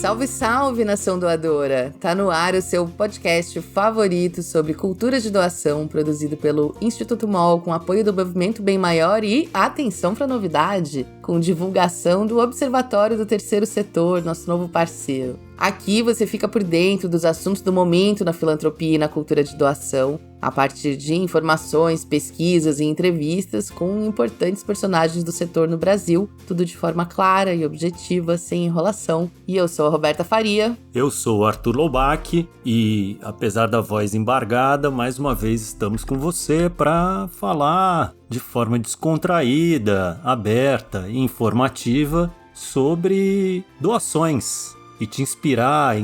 Salve, salve, nação doadora! Tá no ar o seu podcast favorito sobre cultura de doação, produzido pelo Instituto MOL, com apoio do Movimento Bem Maior e, atenção pra novidade, com divulgação do Observatório do Terceiro Setor, nosso novo parceiro. Aqui você fica por dentro dos assuntos do momento na filantropia e na cultura de doação, a partir de informações, pesquisas e entrevistas com importantes personagens do setor no Brasil, tudo de forma clara e objetiva, sem enrolação. E eu sou a Roberta Faria. Eu sou o Arthur Loubach e, apesar da voz embargada, mais uma vez estamos com você para falar de forma descontraída, aberta e informativa sobre doações. E te inspirar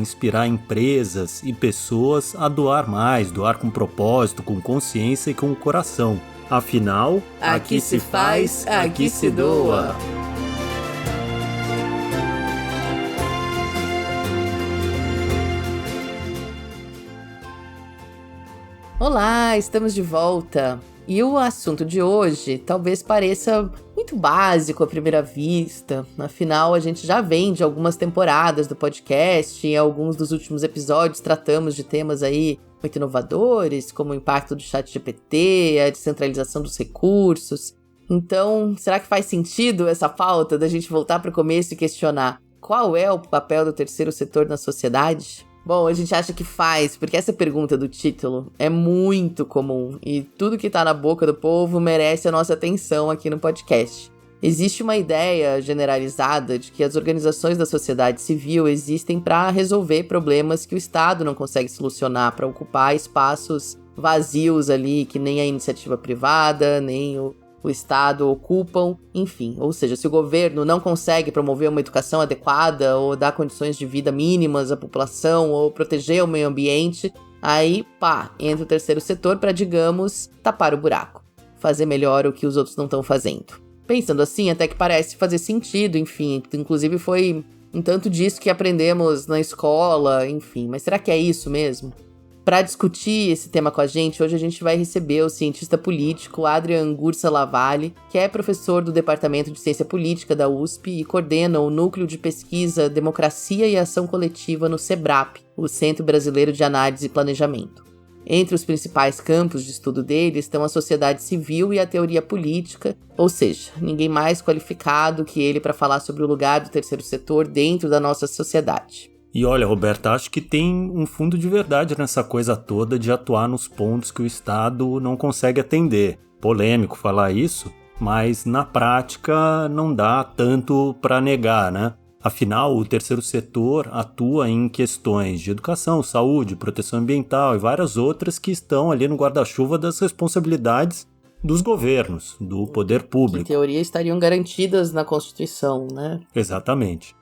empresas e pessoas a doar mais, doar com propósito, com consciência e com o coração. Afinal, aqui se faz, aqui se doa. Olá, estamos de volta. E o assunto de hoje talvez pareça muito básico à primeira vista. Afinal, a gente já vem de algumas temporadas do podcast. Em alguns dos últimos episódios tratamos de temas aí muito inovadores, como o impacto do ChatGPT, a descentralização dos recursos. Então, será que faz sentido essa pauta da gente voltar para o começo e questionar qual é o papel do terceiro setor na sociedade? Bom, a gente acha que faz, porque essa pergunta do título é muito comum e tudo que tá na boca do povo merece a nossa atenção aqui no podcast. Existe uma ideia generalizada de que as organizações da sociedade civil existem para resolver problemas que o Estado não consegue solucionar, para ocupar espaços vazios ali que nem a iniciativa privada, nem o Estado ocupam, enfim. Ou seja, se o governo não consegue promover uma educação adequada ou dar condições de vida mínimas à população ou proteger o meio ambiente, aí, entra o terceiro setor para, digamos, tapar o buraco, fazer melhor o que os outros não estão fazendo. Pensando assim, até que parece fazer sentido, enfim, inclusive foi um tanto disso que aprendemos na escola, enfim, mas será que é isso mesmo? Para discutir esse tema com a gente, hoje a gente vai receber o cientista político Adrian Gursa Lavalle, que é professor do Departamento de Ciência Política da USP e coordena o Núcleo de Pesquisa Democracia e Ação Coletiva no CEBRAP, o Centro Brasileiro de Análise e Planejamento. Entre os principais campos de estudo dele estão a sociedade civil e a teoria política, ou seja, ninguém mais qualificado que ele para falar sobre o lugar do terceiro setor dentro da nossa sociedade. E olha, Roberta, acho que tem um fundo de verdade nessa coisa toda de atuar nos pontos que o Estado não consegue atender. Polêmico falar isso, mas na prática não dá tanto para negar, né? Afinal, o terceiro setor atua em questões de educação, saúde, proteção ambiental e várias outras que estão ali no guarda-chuva das responsabilidades dos governos, do poder público. Que, em teoria, estariam garantidas na Constituição, né? Exatamente.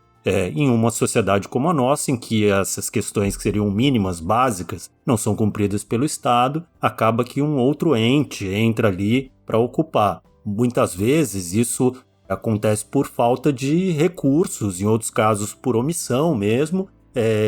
Em uma sociedade como a nossa, em que essas questões que seriam mínimas, básicas, não são cumpridas pelo Estado, acaba que um outro ente entra ali para ocupar. Muitas vezes isso acontece por falta de recursos, em outros casos por omissão mesmo,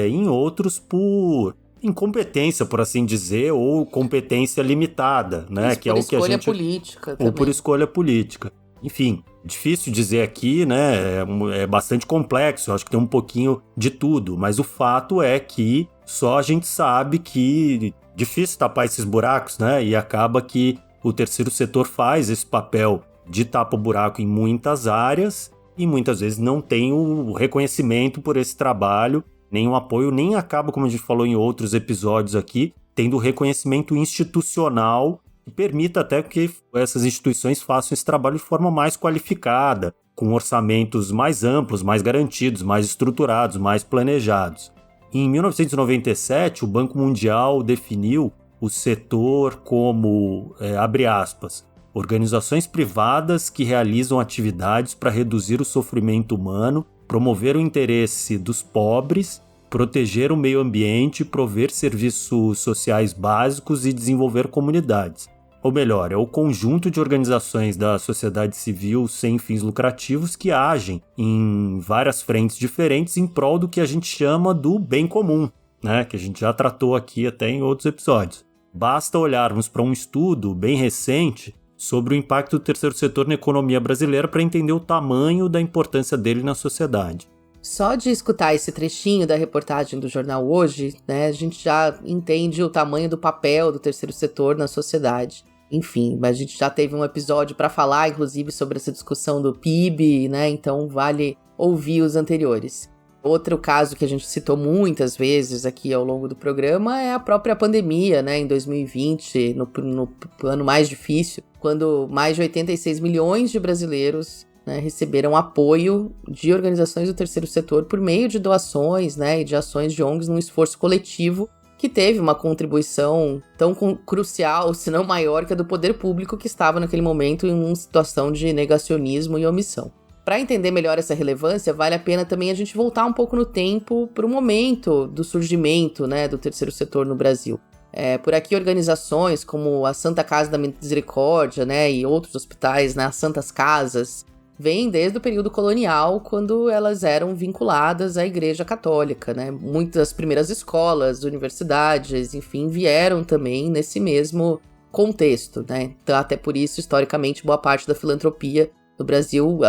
em outros por incompetência, por assim dizer, ou competência limitada, né? Isso, que é o que a gente... política também. Ou por escolha política. Enfim, difícil dizer aqui, né? É bastante complexo, eu acho que tem um pouquinho de tudo, mas o fato é que só a gente sabe que é difícil tapar esses buracos, né? E acaba que o terceiro setor faz esse papel de tapa-buraco em muitas áreas e muitas vezes não tem o reconhecimento por esse trabalho, nem o apoio, nem acaba, como a gente falou em outros episódios aqui, tendo o reconhecimento institucional que permita até que essas instituições façam esse trabalho de forma mais qualificada, com orçamentos mais amplos, mais garantidos, mais estruturados, mais planejados. Em 1997, o Banco Mundial definiu o setor como, abre aspas, organizações privadas que realizam atividades para reduzir o sofrimento humano, promover o interesse dos pobres, proteger o meio ambiente, prover serviços sociais básicos e desenvolver comunidades. Ou melhor, é o conjunto de organizações da sociedade civil sem fins lucrativos que agem em várias frentes diferentes em prol do que a gente chama do bem comum, né? Que a gente já tratou aqui até em outros episódios. Basta olharmos para um estudo bem recente sobre o impacto do terceiro setor na economia brasileira para entender o tamanho da importância dele na sociedade. Só de escutar esse trechinho da reportagem do jornal Hoje, né, a gente já entende o tamanho do papel do terceiro setor na sociedade. Enfim, a gente já teve um episódio para falar, inclusive, sobre essa discussão do PIB, né, então vale ouvir os anteriores. Outro caso que a gente citou muitas vezes aqui ao longo do programa é a própria pandemia, né, em 2020, no ano mais difícil, quando mais de 86 milhões de brasileiros, né, receberam apoio de organizações do terceiro setor por meio de doações, né, e de ações de ONGs num esforço coletivo que teve uma contribuição tão crucial, se não maior, que a do poder público que estava naquele momento em uma situação de negacionismo e omissão. Para entender melhor essa relevância, vale a pena também a gente voltar um pouco no tempo para o momento do surgimento, né, do terceiro setor no Brasil. Por aqui, organizações como a Santa Casa da Misericórdia, né, e outros hospitais, né, as Santas Casas, vêm desde o período colonial, quando elas eram vinculadas à Igreja Católica, né? Muitas primeiras escolas, universidades, enfim, vieram também nesse mesmo contexto, né? Então, até por isso, historicamente, boa parte da filantropia no Brasil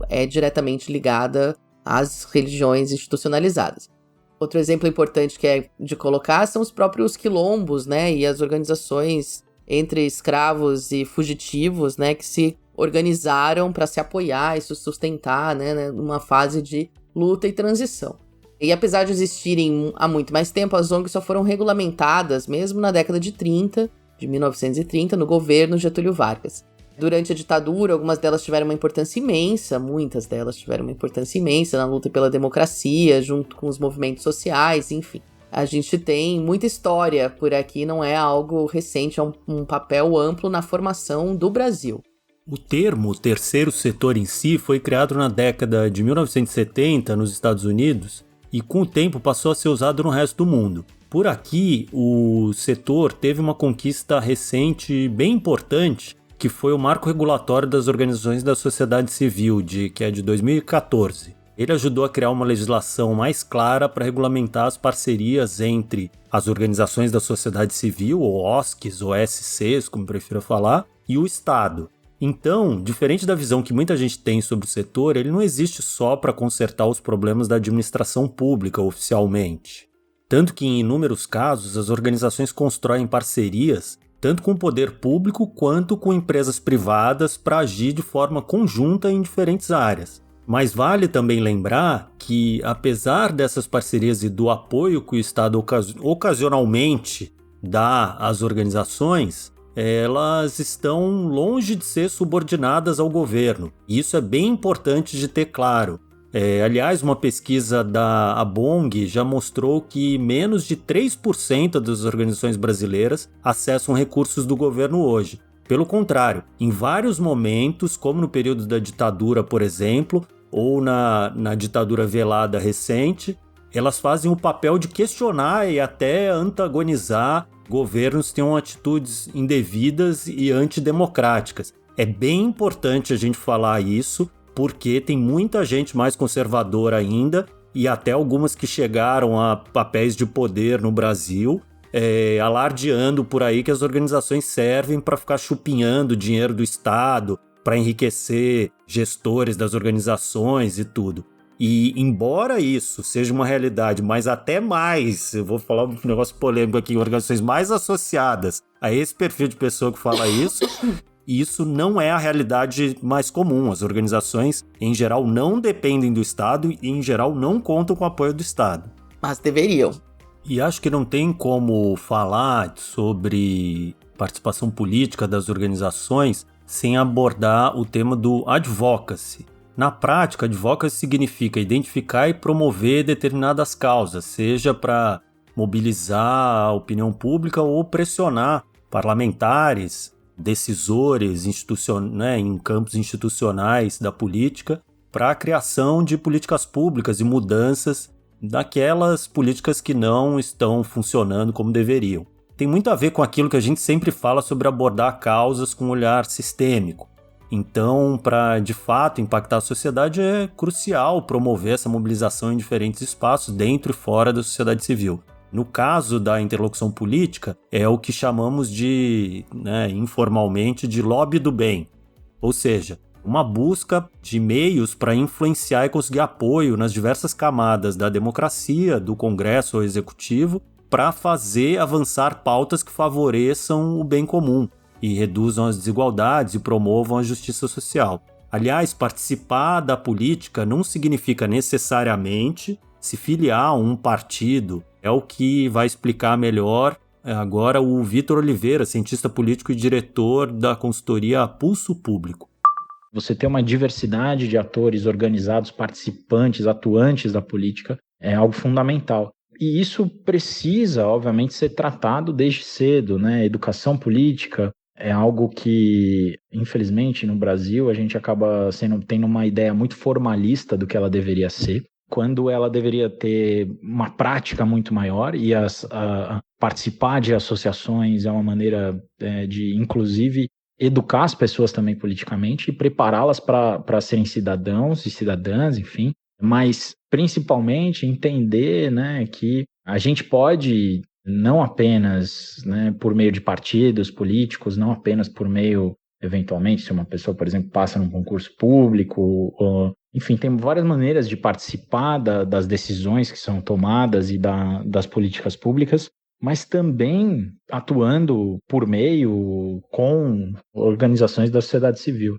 é diretamente ligada às religiões institucionalizadas. Outro exemplo importante que é de colocar são os próprios quilombos, né? E as organizações entre escravos e fugitivos, né? Que se organizaram para se apoiar e se sustentar, né, numa fase de luta e transição. E apesar de existirem há muito mais tempo, as ONGs só foram regulamentadas mesmo na década de 1930, no governo Getúlio Vargas. Durante a ditadura, algumas delas tiveram uma importância imensa, muitas delas tiveram uma importância imensa na luta pela democracia, junto com os movimentos sociais, enfim. A gente tem muita história por aqui, não é algo recente, é um papel amplo na formação do Brasil. O termo terceiro setor em si foi criado na década de 1970 nos Estados Unidos e com o tempo passou a ser usado no resto do mundo. Por aqui, o setor teve uma conquista recente bem importante, que foi o Marco Regulatório das Organizações da Sociedade Civil, que é de 2014. Ele ajudou a criar uma legislação mais clara para regulamentar as parcerias entre as organizações da sociedade civil, ou OSCs, ou SCs, como prefiro falar, e o Estado. Então, diferente da visão que muita gente tem sobre o setor, ele não existe só para consertar os problemas da administração pública oficialmente. Tanto que, em inúmeros casos, as organizações constroem parcerias tanto com o poder público quanto com empresas privadas para agir de forma conjunta em diferentes áreas. Mas vale também lembrar que, apesar dessas parcerias e do apoio que o Estado ocasionalmente dá às organizações, elas estão longe de ser subordinadas ao governo. E isso é bem importante de ter claro. Aliás, uma pesquisa da ABONG já mostrou que menos de 3% das organizações brasileiras acessam recursos do governo hoje. Pelo contrário, em vários momentos, como no período da ditadura, por exemplo, ou na ditadura velada recente, elas fazem o papel de questionar e até antagonizar governos que tenham atitudes indevidas e antidemocráticas. É bem importante a gente falar isso, porque tem muita gente mais conservadora ainda, e até algumas que chegaram a papéis de poder no Brasil, alardeando por aí que as organizações servem para ficar chupinhando dinheiro do Estado, para enriquecer gestores das organizações e tudo. E embora isso seja uma realidade, mas até mais, eu vou falar um negócio polêmico aqui, organizações mais associadas a esse perfil de pessoa que fala isso não é a realidade mais comum. As organizações, em geral, não dependem do Estado e, em geral, não contam com o apoio do Estado. Mas deveriam. E acho que não tem como falar sobre participação política das organizações sem abordar o tema do advocacy. Na prática, advocacy significa identificar e promover determinadas causas, seja para mobilizar a opinião pública ou pressionar parlamentares, decisores em campos institucionais da política para a criação de políticas públicas e mudanças daquelas políticas que não estão funcionando como deveriam. Tem muito a ver com aquilo que a gente sempre fala sobre abordar causas com um olhar sistêmico. Então, para de fato impactar a sociedade, é crucial promover essa mobilização em diferentes espaços, dentro e fora da sociedade civil. No caso da interlocução política, é o que chamamos informalmente de lobby do bem. Ou seja, uma busca de meios para influenciar e conseguir apoio nas diversas camadas da democracia, do Congresso ou Executivo, para fazer avançar pautas que favoreçam o bem comum e reduzam as desigualdades e promovam a justiça social. Aliás, participar da política não significa necessariamente se filiar a um partido. É o que vai explicar melhor agora o Vitor Oliveira, cientista político e diretor da consultoria Pulso Público. Você ter uma diversidade de atores organizados, participantes, atuantes da política é algo fundamental. E isso precisa, obviamente, ser tratado desde cedo, né? Educação política é algo que, infelizmente, no Brasil, a gente acaba tendo uma ideia muito formalista do que ela deveria ser, quando ela deveria ter uma prática muito maior e participar de associações é uma maneira de, inclusive, educar as pessoas também politicamente e prepará-las para serem cidadãos e cidadãs, enfim, mas principalmente entender, né, que a gente pode, não apenas, né, por meio de partidos políticos, não apenas por meio, eventualmente, se uma pessoa, por exemplo, passa num concurso público, enfim, tem várias maneiras de participar das decisões que são tomadas e das políticas públicas, mas também atuando por meio com organizações da sociedade civil.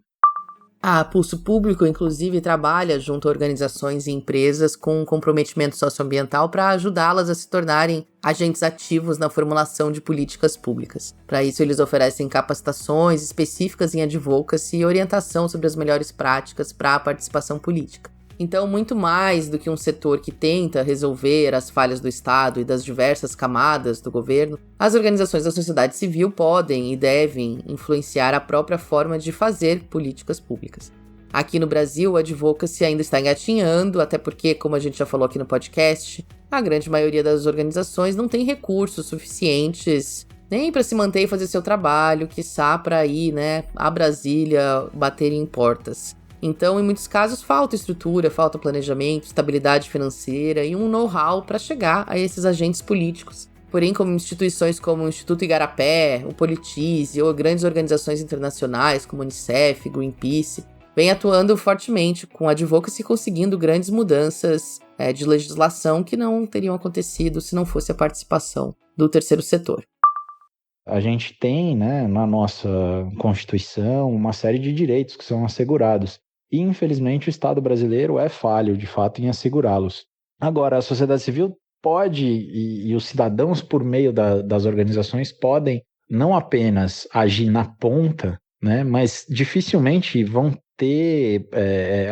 A Pulso Público, inclusive, trabalha junto a organizações e empresas com comprometimento socioambiental para ajudá-las a se tornarem agentes ativos na formulação de políticas públicas. Para isso, eles oferecem capacitações específicas em advocacy e orientação sobre as melhores práticas para a participação política. Então, muito mais do que um setor que tenta resolver as falhas do Estado e das diversas camadas do governo, as organizações da sociedade civil podem e devem influenciar a própria forma de fazer políticas públicas. Aqui no Brasil, o advocacy ainda está engatinhando, até porque, como a gente já falou aqui no podcast, a grande maioria das organizações não tem recursos suficientes nem para se manter e fazer seu trabalho, quiçá para ir, a Brasília bater em portas. Então, em muitos casos, falta estrutura, falta planejamento, estabilidade financeira e um know-how para chegar a esses agentes políticos. Porém, como instituições como o Instituto Igarapé, o Politize ou grandes organizações internacionais como Unicef, Greenpeace, vêm atuando fortemente com advocacy e conseguindo grandes mudanças de legislação que não teriam acontecido se não fosse a participação do terceiro setor. A gente tem, na nossa Constituição, uma série de direitos que são assegurados. E, infelizmente, o Estado brasileiro é falho, de fato, em assegurá-los. Agora, a sociedade civil pode, e os cidadãos, por meio das organizações, podem não apenas agir na ponta, mas dificilmente vão ter,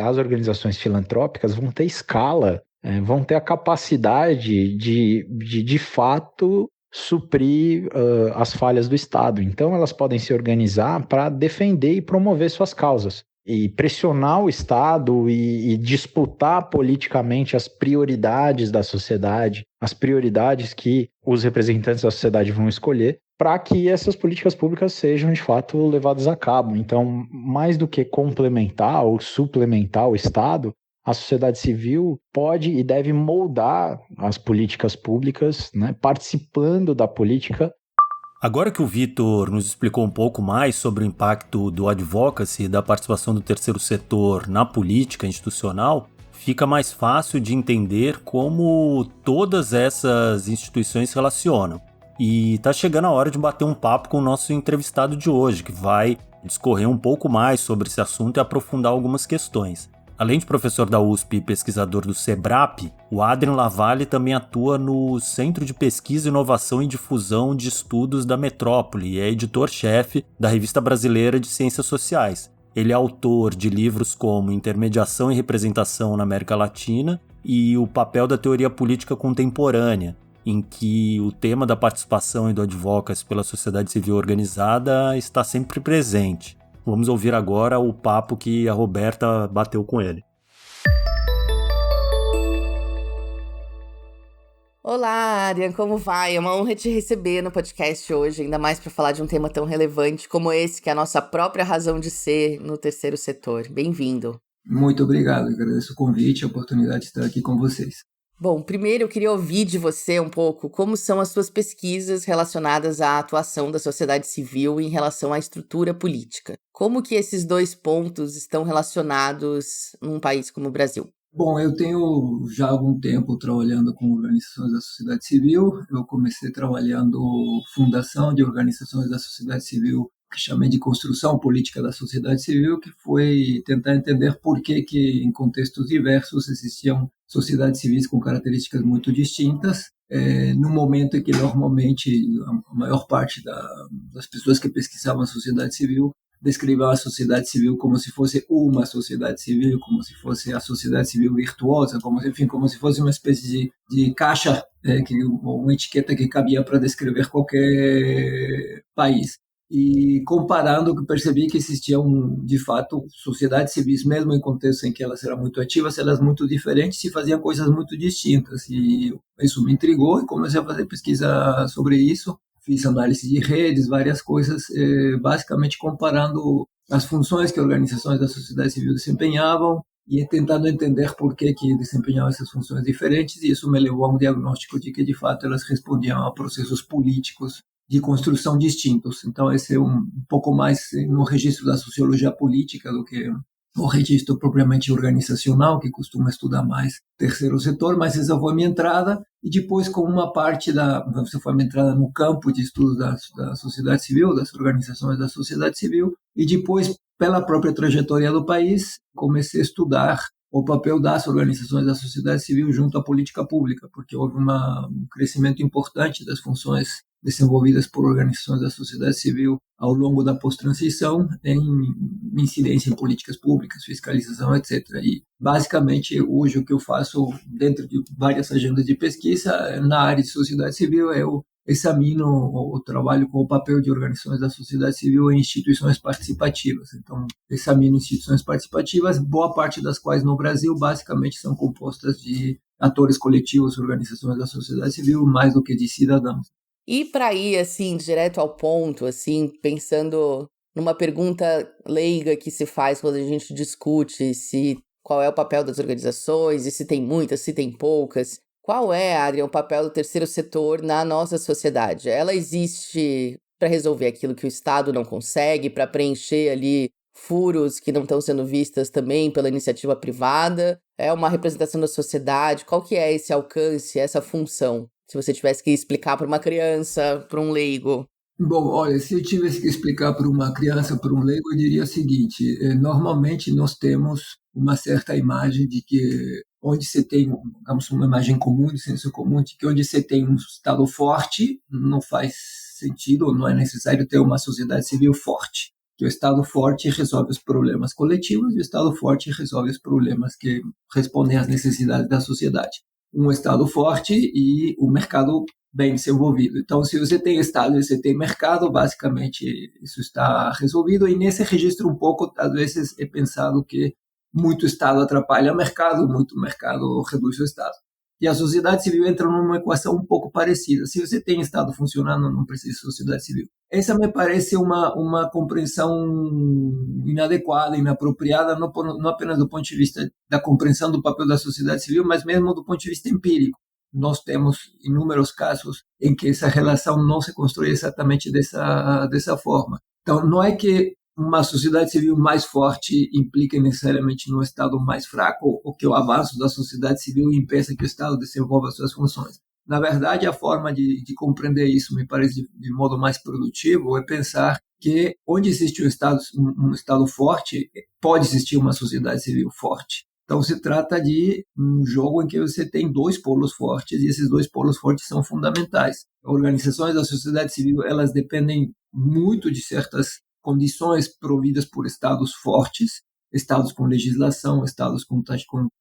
as organizações filantrópicas vão ter escala, vão ter a capacidade de fato, suprir as falhas do Estado. Então, elas podem se organizar para defender e promover suas causas. E pressionar o Estado e disputar politicamente as prioridades da sociedade, as prioridades que os representantes da sociedade vão escolher, para que essas políticas públicas sejam, de fato, levadas a cabo. Então, mais do que complementar ou suplementar o Estado, a sociedade civil pode e deve moldar as políticas públicas, participando da política. Agora que o Vitor nos explicou um pouco mais sobre o impacto do advocacy e da participação do terceiro setor na política institucional, fica mais fácil de entender como todas essas instituições se relacionam. E está chegando a hora de bater um papo com o nosso entrevistado de hoje, que vai discorrer um pouco mais sobre esse assunto e aprofundar algumas questões. Além de professor da USP e pesquisador do SEBRAP, o Adrian Lavalle também atua no Centro de Pesquisa, Inovação e Difusão de Estudos da Metrópole e é editor-chefe da Revista Brasileira de Ciências Sociais. Ele é autor de livros como Intermediação e Representação na América Latina e O Papel da Teoria Política Contemporânea, em que o tema da participação e do advocacy pela sociedade civil organizada está sempre presente. Vamos ouvir agora o papo que a Roberta bateu com ele. Olá, Adrian, como vai? É uma honra te receber no podcast hoje, ainda mais para falar de um tema tão relevante como esse, que é a nossa própria razão de ser no terceiro setor. Bem-vindo. Muito obrigado, agradeço o convite e a oportunidade de estar aqui com vocês. Bom, primeiro eu queria ouvir de você um pouco como são as suas pesquisas relacionadas à atuação da sociedade civil em relação à estrutura política. Como que esses dois pontos estão relacionados num país como o Brasil? Bom, eu tenho já algum tempo trabalhando com organizações da sociedade civil. Eu comecei trabalhando fundação de organizações da sociedade civil, que chamei de construção política da sociedade civil, que foi tentar entender por que em contextos diversos existiam sociedades civis com características muito distintas, no momento em que normalmente a maior parte das pessoas que pesquisavam a sociedade civil descrever a sociedade civil como se fosse uma sociedade civil, como se fosse a sociedade civil virtuosa, como se fosse uma espécie de caixa, uma etiqueta que cabia para descrever qualquer país. E comparando, eu percebi que existiam, de fato, sociedades civis, mesmo em contextos em que elas eram muito ativas, elas muito diferentes e faziam coisas muito distintas. E isso me intrigou e comecei a fazer pesquisa sobre isso. Fiz análise de redes, várias coisas, basicamente comparando as funções que organizações da sociedade civil desempenhavam e tentando entender por que desempenhavam essas funções diferentes, e isso me levou a um diagnóstico de que, de fato, elas respondiam a processos políticos de construção distintos. Então, esse é um pouco mais no registro da sociologia política do que o registro propriamente organizacional, que costuma estudar mais terceiro setor, mas essa foi minha entrada, e depois com uma parte essa foi minha entrada no campo de estudos da sociedade civil, das organizações da sociedade civil, e depois, pela própria trajetória do país, comecei a estudar o papel das organizações da sociedade civil junto à política pública, porque houve um crescimento importante das funções desenvolvidas por organizações da sociedade civil ao longo da pós-transição em incidência em políticas públicas, fiscalização, etc. E, basicamente, hoje o que eu faço dentro de várias agendas de pesquisa na área de sociedade civil eu examino o trabalho com o papel de organizações da sociedade civil em instituições participativas. Então, examino instituições participativas, boa parte das quais no Brasil basicamente são compostas de atores coletivos, organizações da sociedade civil, mais do que de cidadãos. E para ir, assim, direto ao ponto, assim, pensando numa pergunta leiga que se faz quando a gente discute qual é o papel das organizações, e se tem muitas, se tem poucas. Qual é, Adrian, o papel do terceiro setor na nossa sociedade? Ela existe para resolver aquilo que o Estado não consegue, para preencher ali furos que não estão sendo vistas também pela iniciativa privada? É uma representação da sociedade? Qual que é esse alcance, essa função? Se você tivesse que explicar para uma criança, para um leigo. Bom, olha, se eu tivesse que explicar para uma criança, para um leigo, eu diria o seguinte: normalmente nós temos uma certa imagem de que onde você tem, digamos, uma imagem comum, de senso comum, de que onde você tem um Estado forte, não faz sentido, não é necessário ter uma sociedade civil forte. Que o Estado forte resolve os problemas coletivos e o Estado forte resolve os problemas que respondem às necessidades da sociedade. Um Estado forte e o mercado bem desenvolvido. Então, se você tem Estado e você tem mercado, basicamente isso está resolvido. E nesse registro um pouco, às vezes, é pensado que muito Estado atrapalha o mercado, muito mercado reduz o Estado. E a sociedade civil entra numa equação um pouco parecida. Se você tem Estado funcionando, não precisa de sociedade civil. Essa me parece uma compreensão inadequada, inapropriada, não apenas do ponto de vista da compreensão do papel da sociedade civil, mas mesmo do ponto de vista empírico. Nós temos inúmeros casos em que essa relação não se constrói exatamente dessa forma. Então, não é que uma sociedade civil mais forte implica necessariamente num Estado mais fraco ou que o avanço da sociedade civil impeça que o Estado desenvolva suas funções. Na verdade, a forma de compreender isso, me parece de modo mais produtivo, é pensar que onde existe um Estado forte, pode existir uma sociedade civil forte. Então, se trata de um jogo em que você tem dois polos fortes, e esses dois polos fortes são fundamentais. Organizações da sociedade civil, elas dependem muito de certas condições providas por estados fortes, estados com legislação, estados com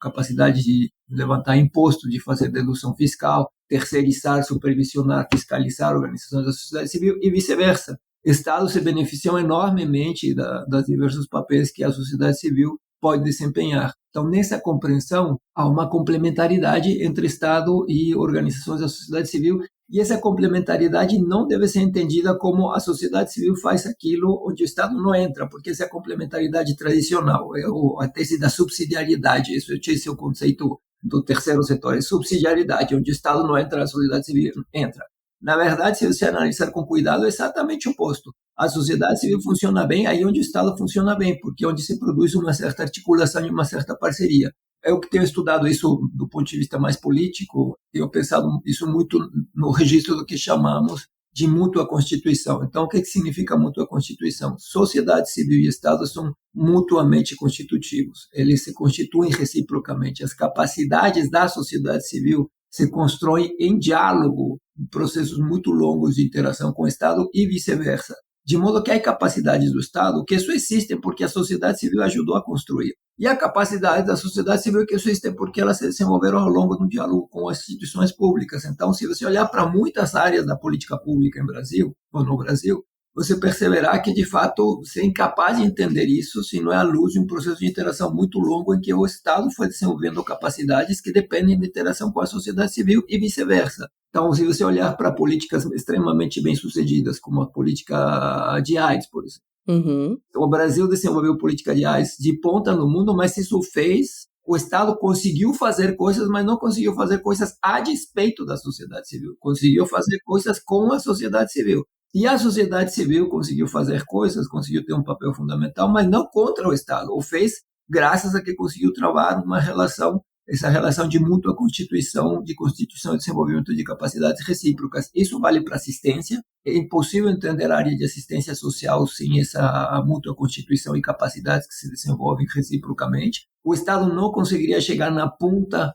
capacidade de levantar imposto, de fazer dedução fiscal, terceirizar, supervisionar, fiscalizar organizações da sociedade civil e vice-versa. Estados se beneficiam enormemente das diversos papéis que a sociedade civil pode desempenhar. Então, nessa compreensão, há uma complementaridade entre Estado e organizações da sociedade civil, e essa complementaridade não deve ser entendida como a sociedade civil faz aquilo onde o Estado não entra, porque essa é a complementaridade tradicional, é a tese da subsidiariedade, esse é o conceito do terceiro setor, é subsidiariedade, onde o Estado não entra, a sociedade civil entra. Na verdade, se você analisar com cuidado, é exatamente o oposto. A sociedade civil funciona bem aí onde o Estado funciona bem, porque é onde se produz uma certa articulação e uma certa parceria. Eu que tenho estudado isso do ponto de vista mais político, tenho pensado isso muito no registro do que chamamos de mútua constituição. Então, o que significa mútua constituição? Sociedade civil e Estado são mutuamente constitutivos. Eles se constituem reciprocamente. As capacidades da sociedade civil se constroem em diálogo, em processos muito longos de interação com o Estado e vice-versa. De modo que há capacidades do Estado que só existem porque a sociedade civil ajudou a construir. E há capacidades da sociedade civil que só existem porque elas se desenvolveram ao longo do diálogo com as instituições públicas. Então, se você olhar para muitas áreas da política pública em Brasil, ou no Brasil, você perceberá que, de fato, você é incapaz de entender isso se não é à luz de um processo de interação muito longo em que o Estado foi desenvolvendo capacidades que dependem de interação com a sociedade civil e vice-versa. Então, se você olhar para políticas extremamente bem-sucedidas, como a política de AIDS, por exemplo, o Brasil desenvolveu política de AIDS de ponta no mundo, mas isso fez, o Estado conseguiu fazer coisas, mas não conseguiu fazer coisas a despeito da sociedade civil. Conseguiu fazer coisas com a sociedade civil. E a sociedade civil conseguiu fazer coisas, conseguiu ter um papel fundamental, mas não contra o Estado. O fez graças a que conseguiu travar uma relação, essa relação de mútua constituição e desenvolvimento de capacidades recíprocas. Isso vale para assistência. É impossível entender a área de assistência social sem essa mútua constituição e capacidades que se desenvolvem reciprocamente. O Estado não conseguiria chegar na ponta,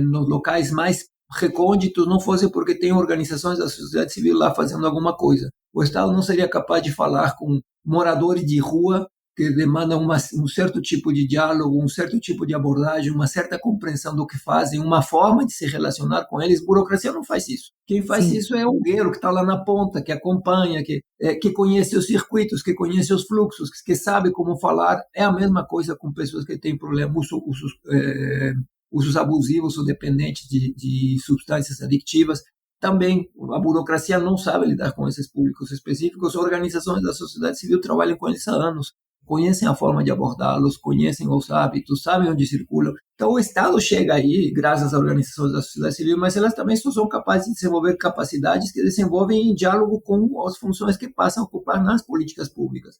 nos locais mais recônditos, não fosse porque tem organizações da sociedade civil lá fazendo alguma coisa. O Estado não seria capaz de falar com moradores de rua que demandam um certo tipo de diálogo, um certo tipo de abordagem, uma certa compreensão do que fazem, uma forma de se relacionar com eles. Burocracia não faz isso. Quem faz isso é o guerreiro que está lá na ponta, que acompanha, que conhece os circuitos, que conhece os fluxos, que sabe como falar. É a mesma coisa com pessoas que têm problemas, usos abusivos ou dependentes de substâncias adictivas. Também a burocracia não sabe lidar com esses públicos específicos. Organizações da sociedade civil trabalham com eles há anos, conhecem a forma de abordá-los, conhecem os hábitos, sabem onde circulam. Então o Estado chega aí, graças às organizações da sociedade civil, mas elas também só são capazes de desenvolver capacidades que desenvolvem em diálogo com as funções que passam a ocupar nas políticas públicas.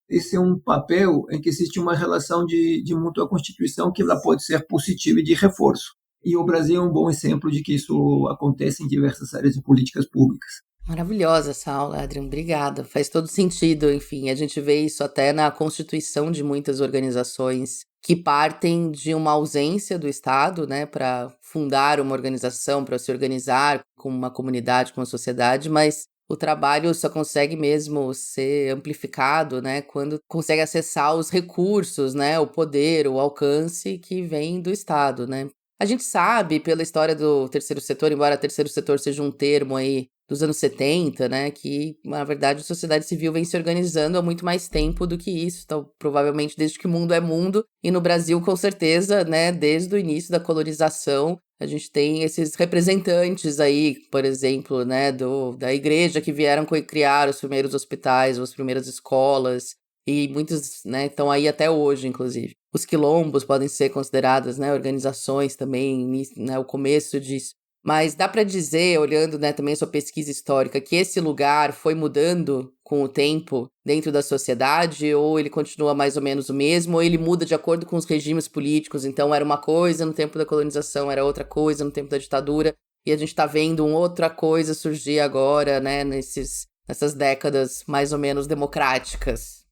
Esse é um papel em que existe uma relação de mútua constituição que ela pode ser positiva e de reforço. E o Brasil é um bom exemplo de que isso acontece em diversas áreas de políticas públicas. Maravilhosa essa aula, Adriano. Obrigada. Faz todo sentido. Enfim, a gente vê isso até na constituição de muitas organizações que partem de uma ausência do Estado, né, para fundar uma organização, para se organizar com uma comunidade, com uma sociedade, mas o trabalho só consegue mesmo ser amplificado, né, quando consegue acessar os recursos, né, o poder, o alcance que vem do Estado, né. A gente sabe pela história do terceiro setor, embora terceiro setor seja um termo aí dos anos 70, né, que, na verdade, a sociedade civil vem se organizando há muito mais tempo do que isso, então, provavelmente desde que o mundo é mundo, e no Brasil, com certeza, né, desde o início da colonização, a gente tem esses representantes aí, por exemplo, né, da igreja que vieram criar os primeiros hospitais, as primeiras escolas, e muitos, né, estão aí até hoje, inclusive. Os quilombos podem ser consideradas, né, organizações também, né, o começo disso. Mas dá para dizer, olhando, né, também a sua pesquisa histórica, que esse lugar foi mudando com o tempo dentro da sociedade, ou ele continua mais ou menos o mesmo, ou ele muda de acordo com os regimes políticos, então era uma coisa no tempo da colonização, era outra coisa no tempo da ditadura, e a gente está vendo uma outra coisa surgir agora, né, nessas décadas mais ou menos democráticas.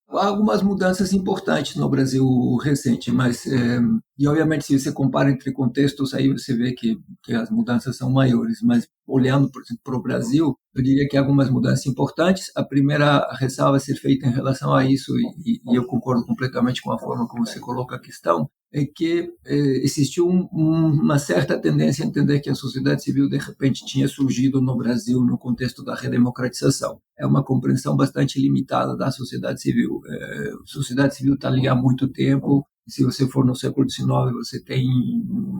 Há algumas mudanças importantes no Brasil recente, mas, e obviamente se você compara entre contextos, aí você vê que as mudanças são maiores, mas olhando, por exemplo, para o Brasil, eu diria que há algumas mudanças importantes. A primeira ressalva a ser feita em relação a isso, e eu concordo completamente com a forma como você coloca a questão, é que existiu uma certa tendência a entender que a sociedade civil, de repente, tinha surgido no Brasil no contexto da redemocratização. É uma compreensão bastante limitada da sociedade civil. A sociedade civil está ali há muito tempo. Se você for no século XIX, você tem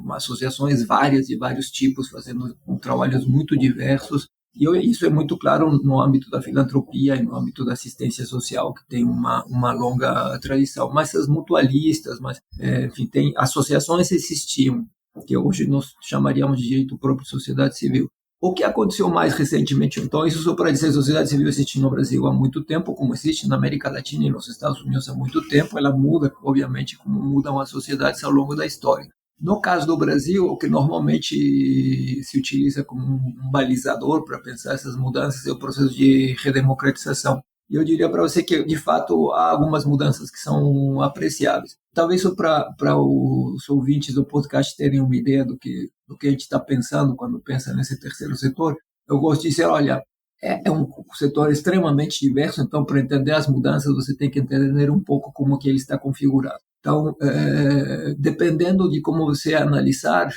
associações várias, de vários tipos, fazendo trabalhos muito diversos. E isso é muito claro no âmbito da filantropia e no âmbito da assistência social, que tem uma longa tradição. Mas as mutualistas, enfim, associações existiam. que hoje nós chamaríamos de direito próprio de sociedade civil. O que aconteceu mais recentemente, então, isso só para dizer, a sociedade civil existe no Brasil há muito tempo, como existe na América Latina e nos Estados Unidos há muito tempo, ela muda, obviamente, como mudam as sociedades ao longo da história. No caso do Brasil, o que normalmente se utiliza como um balizador para pensar essas mudanças é o processo de redemocratização. E eu diria para você que, de fato, há algumas mudanças que são apreciáveis. Talvez só para os ouvintes do podcast terem uma ideia do que a gente está pensando quando pensa nesse terceiro setor, eu gosto de dizer, olha, é um setor extremamente diverso, então, para entender as mudanças, você tem que entender um pouco como que ele está configurado. Então, dependendo de como você analisar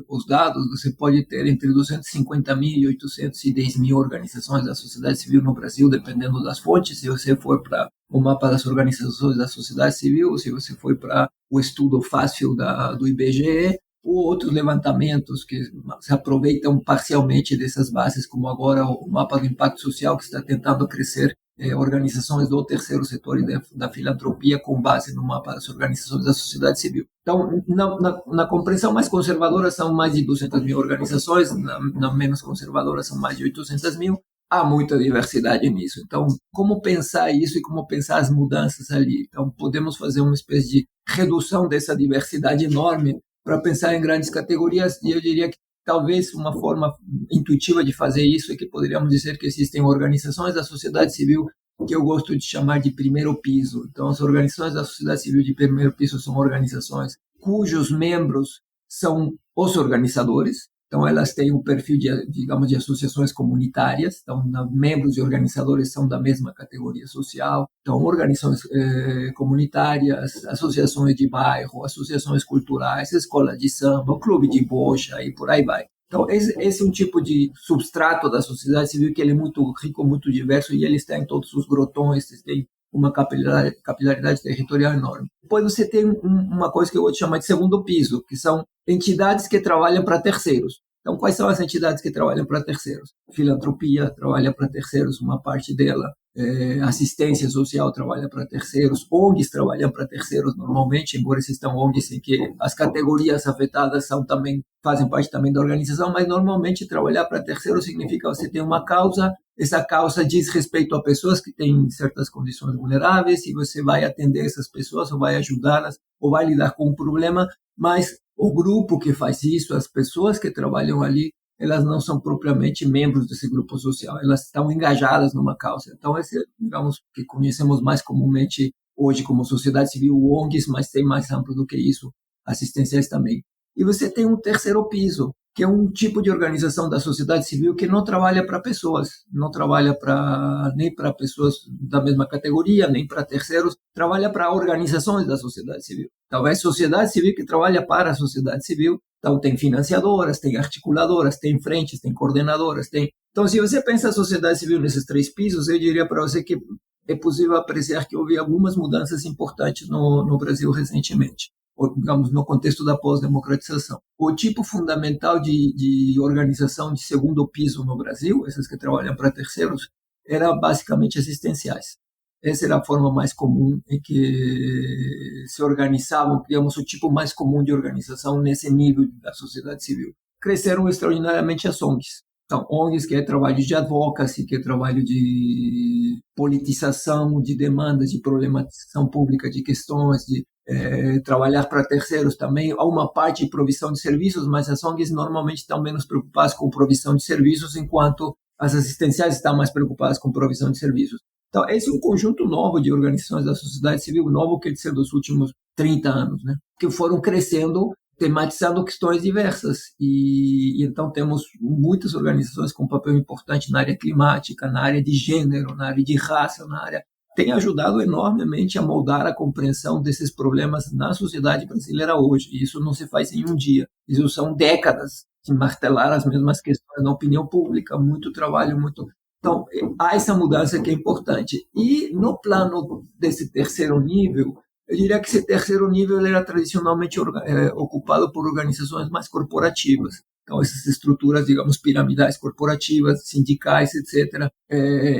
os dados, você pode ter entre 250 mil e 810 mil organizações da sociedade civil no Brasil, dependendo das fontes. Se você for para o mapa das organizações da sociedade civil, se você for para o estudo fácil do IBGE, ou outros levantamentos que se aproveitam parcialmente dessas bases, como agora o mapa do impacto social, que está tentando crescer organizações do terceiro setor e da filantropia com base no mapa das organizações da sociedade civil. Então, na compreensão mais conservadora são mais de 200 mil organizações, na menos conservadora são mais de 800 mil. Há muita diversidade nisso. Então, como pensar isso e como pensar as mudanças ali? Então, podemos fazer uma espécie de redução dessa diversidade enorme para pensar em grandes categorias, e eu diria que talvez uma forma intuitiva de fazer isso é que poderíamos dizer que existem organizações da sociedade civil que eu gosto de chamar de primeiro piso. Então, as organizações da sociedade civil de primeiro piso são organizações cujos membros são os organizadores. Então, elas têm um perfil digamos, de associações comunitárias. Então, membros e organizadores são da mesma categoria social. Então, organizações comunitárias, associações de bairro, associações culturais, escola de samba, clube de bocha e por aí vai. Então, esse é um tipo de substrato da sociedade civil que ele é muito rico, muito diverso, e ele está em todos os grotões, tem uma capilaridade territorial enorme. Depois você tem uma coisa que eu vou te chamar de segundo piso, que são entidades que trabalham para terceiros. Então, quais são as entidades que trabalham para terceiros? Filantropia trabalha para terceiros, uma parte dela. Assistência social trabalha para terceiros. ONGs trabalham para terceiros normalmente, embora existam ONGs em que as categorias afetadas fazem parte também da organização, mas normalmente trabalhar para terceiros significa você ter uma causa, essa causa diz respeito a pessoas que têm certas condições vulneráveis e você vai atender essas pessoas ou vai ajudá-las ou vai lidar com um problema, mas o grupo que faz isso, as pessoas que trabalham ali, elas não são propriamente membros desse grupo social, elas estão engajadas numa causa. Então, esse, digamos, que conhecemos mais comumente hoje como sociedade civil, ONGs, mas tem mais amplo do que isso, assistenciais também. E você tem um terceiro piso, que é um tipo de organização da sociedade civil que não trabalha para pessoas, não trabalha nem para pessoas da mesma categoria, nem para terceiros, trabalha para organizações da sociedade civil. Talvez sociedade civil que trabalha para a sociedade civil, então tem financiadoras, tem articuladoras, tem frentes, tem coordenadoras, tem... Então, se você pensa a sociedade civil nesses três pisos, eu diria para você que é possível apreciar que houve algumas mudanças importantes no Brasil recentemente, digamos, no contexto da pós-democratização. O tipo fundamental de organização de segundo piso no Brasil, essas que trabalham para terceiros, era basicamente assistenciais. Essa era a forma mais comum em que se organizavam, digamos, o tipo mais comum de organização nesse nível da sociedade civil. Cresceram extraordinariamente as ONGs. Então, ONGs que é trabalho de advocacy, que é trabalho de politização, de demandas, de problematização pública de questões, de trabalhar para terceiros também. Há uma parte de provisão de serviços, mas as ONGs normalmente estão menos preocupadas com provisão de serviços, enquanto as assistenciais estão mais preocupadas com provisão de serviços. Então, esse é um conjunto novo de organizações da sociedade civil, novo quer dizer dos últimos 30 anos, né? Que foram crescendo, tematizando questões diversas. E então temos muitas organizações com papel importante na área climática, na área de gênero, na área de raça, tem ajudado enormemente a moldar a compreensão desses problemas na sociedade brasileira hoje. E isso não se faz em um dia. Isso são décadas de martelar as mesmas questões na opinião pública, muito trabalho, muito... Então, há essa mudança que é importante. E no plano desse terceiro nível, eu diria que esse terceiro nível ele era tradicionalmente ocupado por organizações mais corporativas. Então, essas estruturas, digamos, piramidais corporativas, sindicais, etc.,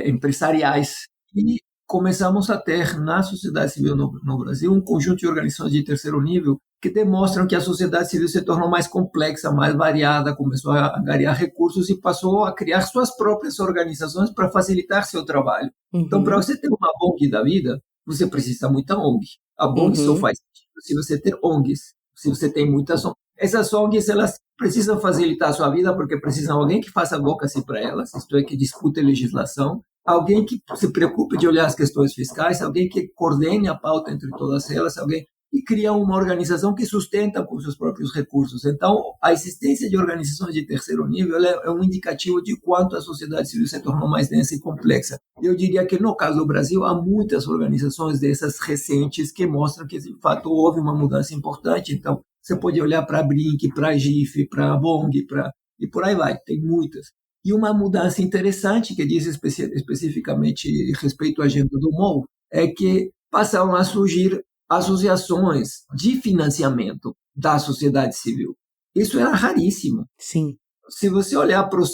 empresariais. E começamos a ter na sociedade civil no Brasil um conjunto de organizações de terceiro nível que demonstram que a sociedade civil se tornou mais complexa, mais variada, começou a angariar recursos e passou a criar suas próprias organizações para facilitar seu trabalho. Então, para você ter uma ONG da vida, você precisa muita ONG. A ONG só faz sentido se você ter ONGs, se você tem muitas ONGs. Essas ONGs, elas precisam facilitar a sua vida porque precisam de alguém que faça advocacy para elas, isto é, que discute legislação, alguém que se preocupe de olhar as questões fiscais, alguém que coordene a pauta entre todas elas, alguém que cria uma organização que sustenta com seus próprios recursos. Então, a existência de organizações de terceiro nível é um indicativo de quanto a sociedade civil se tornou mais densa e complexa. Eu diria que, no caso do Brasil, há muitas organizações dessas recentes que mostram que, de fato, houve uma mudança importante. Então, você pode olhar para a Brinc, para a GIF, para a BONG, e por aí vai, tem muitas. E uma mudança interessante, que diz especificamente respeito à agenda do MOL, é que passaram a surgir associações de financiamento da sociedade civil. Isso era raríssimo. Sim. Se você olhar para os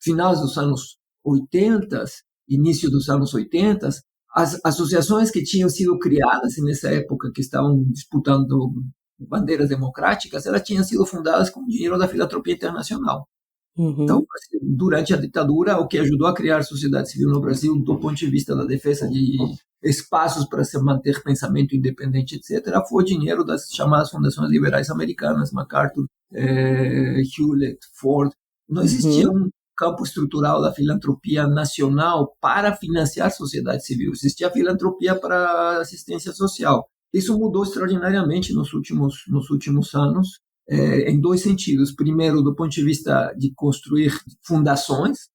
finais dos anos 80, início dos anos 80, as associações que tinham sido criadas nessa época, que estavam disputando bandeiras democráticas, elas tinham sido fundadas com dinheiro da filantropia internacional. Então, durante a ditadura, o que ajudou a criar a sociedade civil no Brasil, do ponto de vista da defesa de espaços para se manter pensamento independente, etc., foi o dinheiro das chamadas fundações liberais americanas, MacArthur, Hewlett, Ford. Não existia um campo estrutural da filantropia nacional para financiar a sociedade civil. Existia filantropia para assistência social. Isso mudou extraordinariamente nos últimos anos, em dois sentidos. Primeiro, do ponto de vista de construir fundações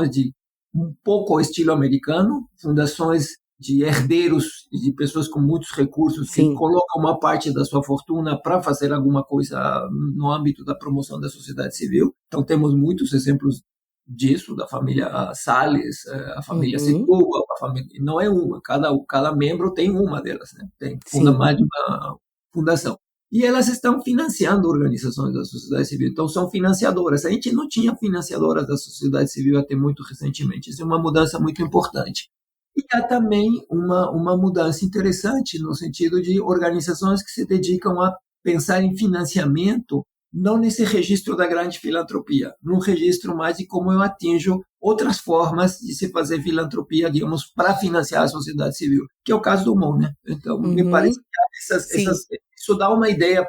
de um pouco ao estilo americano, fundações de herdeiros, de pessoas com muitos recursos, que colocam uma parte da sua fortuna para fazer alguma coisa no âmbito da promoção da sociedade civil. Então, temos muitos exemplos disso, da família Salles, a família Setúbal, a família, não é uma, cada membro tem uma delas, né? Funda mais de uma fundação. E elas estão financiando organizações da sociedade civil, então são financiadoras. A gente não tinha financiadoras da sociedade civil até muito recentemente, isso é uma mudança muito importante. E há também uma mudança interessante no sentido de organizações que se dedicam a pensar em financiamento, não nesse registro da grande filantropia, num registro mais de como eu atinjo outras formas de se fazer filantropia, digamos, para financiar a sociedade civil, que é o caso do MOL, né? Então, me parece que isso dá uma ideia,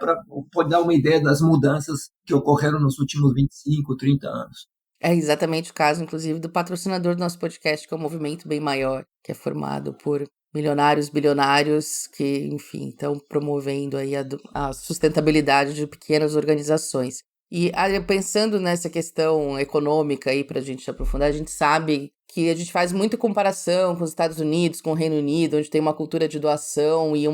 pode dar uma ideia das mudanças que ocorreram nos últimos 25, 30 anos. É exatamente o caso, inclusive, do patrocinador do nosso podcast, que é o Movimento Bem Maior, que é formado por milionários, bilionários, que, enfim, estão promovendo aí a sustentabilidade de pequenas organizações. E pensando nessa questão econômica aí, para a gente aprofundar, a gente sabe que a gente faz muita comparação com os Estados Unidos, com o Reino Unido, onde tem uma cultura de doação e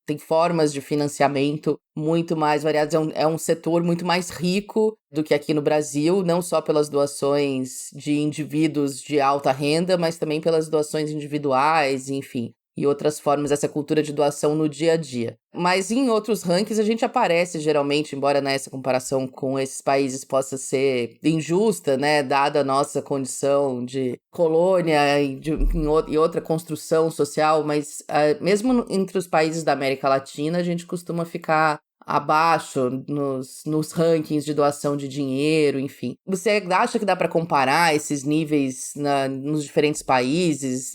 tem formas de financiamento muito mais variadas. É um setor muito mais rico do que aqui no Brasil, não só pelas doações de indivíduos de alta renda, mas também pelas doações individuais, enfim, e outras formas, essa cultura de doação no dia a dia. Mas em outros rankings a gente aparece geralmente, embora nessa comparação com esses países possa ser injusta, né, dada a nossa condição de colônia e outra construção social, mas mesmo entre os países da América Latina a gente costuma ficar abaixo nos rankings de doação de dinheiro, enfim. Você acha que dá para comparar esses níveis nos diferentes países?